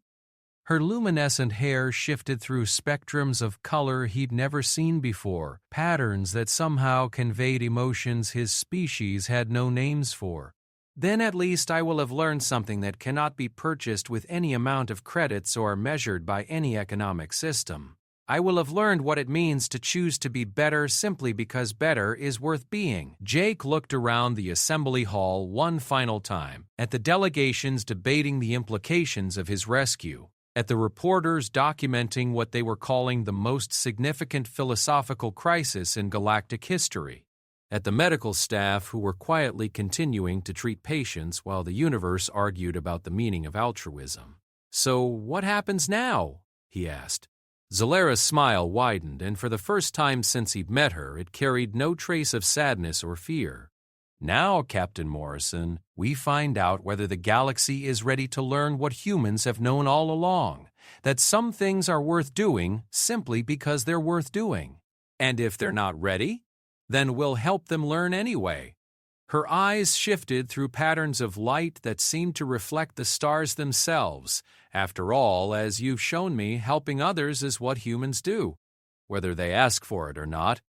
Her luminescent hair shifted through spectrums of color he'd never seen before, patterns that somehow conveyed emotions his species had no names for. Then at least I will have learned something that cannot be purchased with any amount of credits or measured by any economic system. I will have learned what it means to choose to be better simply because better is worth being. Jake looked around the assembly hall one final time, at the delegations debating the implications of his rescue, at the reporters documenting what they were calling the most significant philosophical crisis in galactic history, at the medical staff who were quietly continuing to treat patients while the universe argued about the meaning of altruism. "So what happens now?" he asked. Zalara's smile widened, and for the first time since he'd met her, it carried no trace of sadness or fear. "Now, Captain Morrison, we find out whether the galaxy is ready to learn what humans have known all along, that some things are worth doing simply because they're worth doing. And if they're not ready, then we'll help them learn anyway." Her eyes shifted through patterns of light that seemed to reflect the stars themselves. "After all, as you've shown me, helping others is what humans do, whether they ask for it or not."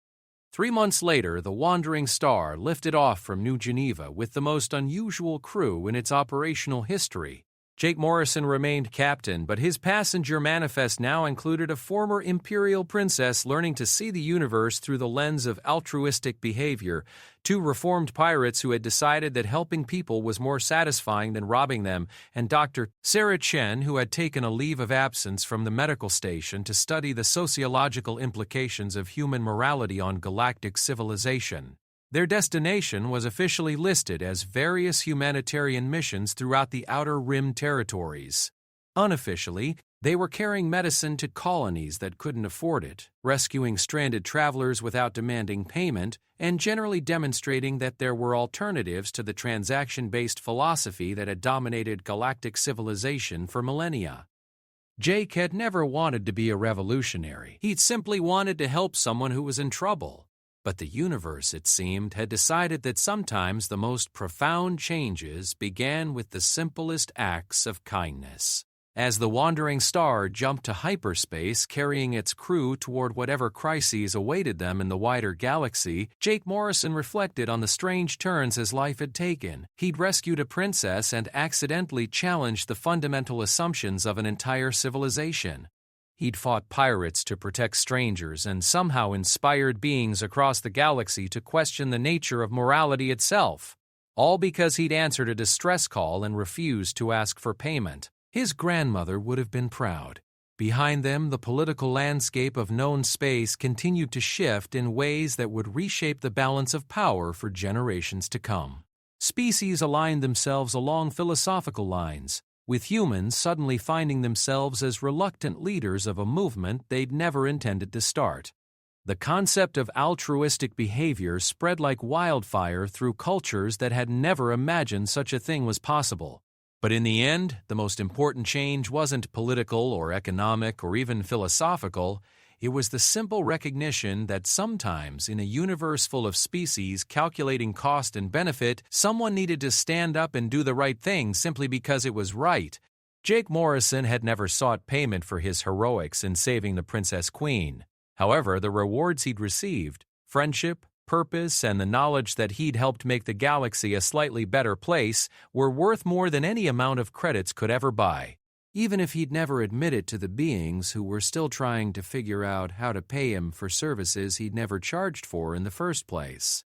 3 months later, the Wandering Star lifted off from New Geneva with the most unusual crew in its operational history. Jake Morrison remained captain, but his passenger manifest now included a former imperial princess learning to see the universe through the lens of altruistic behavior, 2 reformed pirates who had decided that helping people was more satisfying than robbing them, and Dr. Sarah Chen, who had taken a leave of absence from the medical station to study the sociological implications of human morality on galactic civilization. Their destination was officially listed as various humanitarian missions throughout the Outer Rim territories. Unofficially, they were carrying medicine to colonies that couldn't afford it, rescuing stranded travelers without demanding payment, and generally demonstrating that there were alternatives to the transaction-based philosophy that had dominated galactic civilization for millennia. Jake had never wanted to be a revolutionary. He'd simply wanted to help someone who was in trouble. But the universe, it seemed, had decided that sometimes the most profound changes began with the simplest acts of kindness. As the Wandering Star jumped to hyperspace, carrying its crew toward whatever crises awaited them in the wider galaxy, Jake Morrison reflected on the strange turns his life had taken. He'd rescued a princess and accidentally challenged the fundamental assumptions of an entire civilization. He'd fought pirates to protect strangers and somehow inspired beings across the galaxy to question the nature of morality itself, all because he'd answered a distress call and refused to ask for payment. His grandmother would have been proud. Behind them, the political landscape of known space continued to shift in ways that would reshape the balance of power for generations to come. Species aligned themselves along philosophical lines, with humans suddenly finding themselves as reluctant leaders of a movement they'd never intended to start. The concept of altruistic behavior spread like wildfire through cultures that had never imagined such a thing was possible. But in the end, the most important change wasn't political or economic or even philosophical. It was the simple recognition that sometimes, in a universe full of species calculating cost and benefit, someone needed to stand up and do the right thing simply because it was right. Jake Morrison had never sought payment for his heroics in saving the Princess Queen. However, the rewards he'd received, friendship, purpose, and the knowledge that he'd helped make the galaxy a slightly better place, were worth more than any amount of credits could ever buy. Even if he'd never admitted to the beings who were still trying to figure out how to pay him for services he'd never charged for in the first place.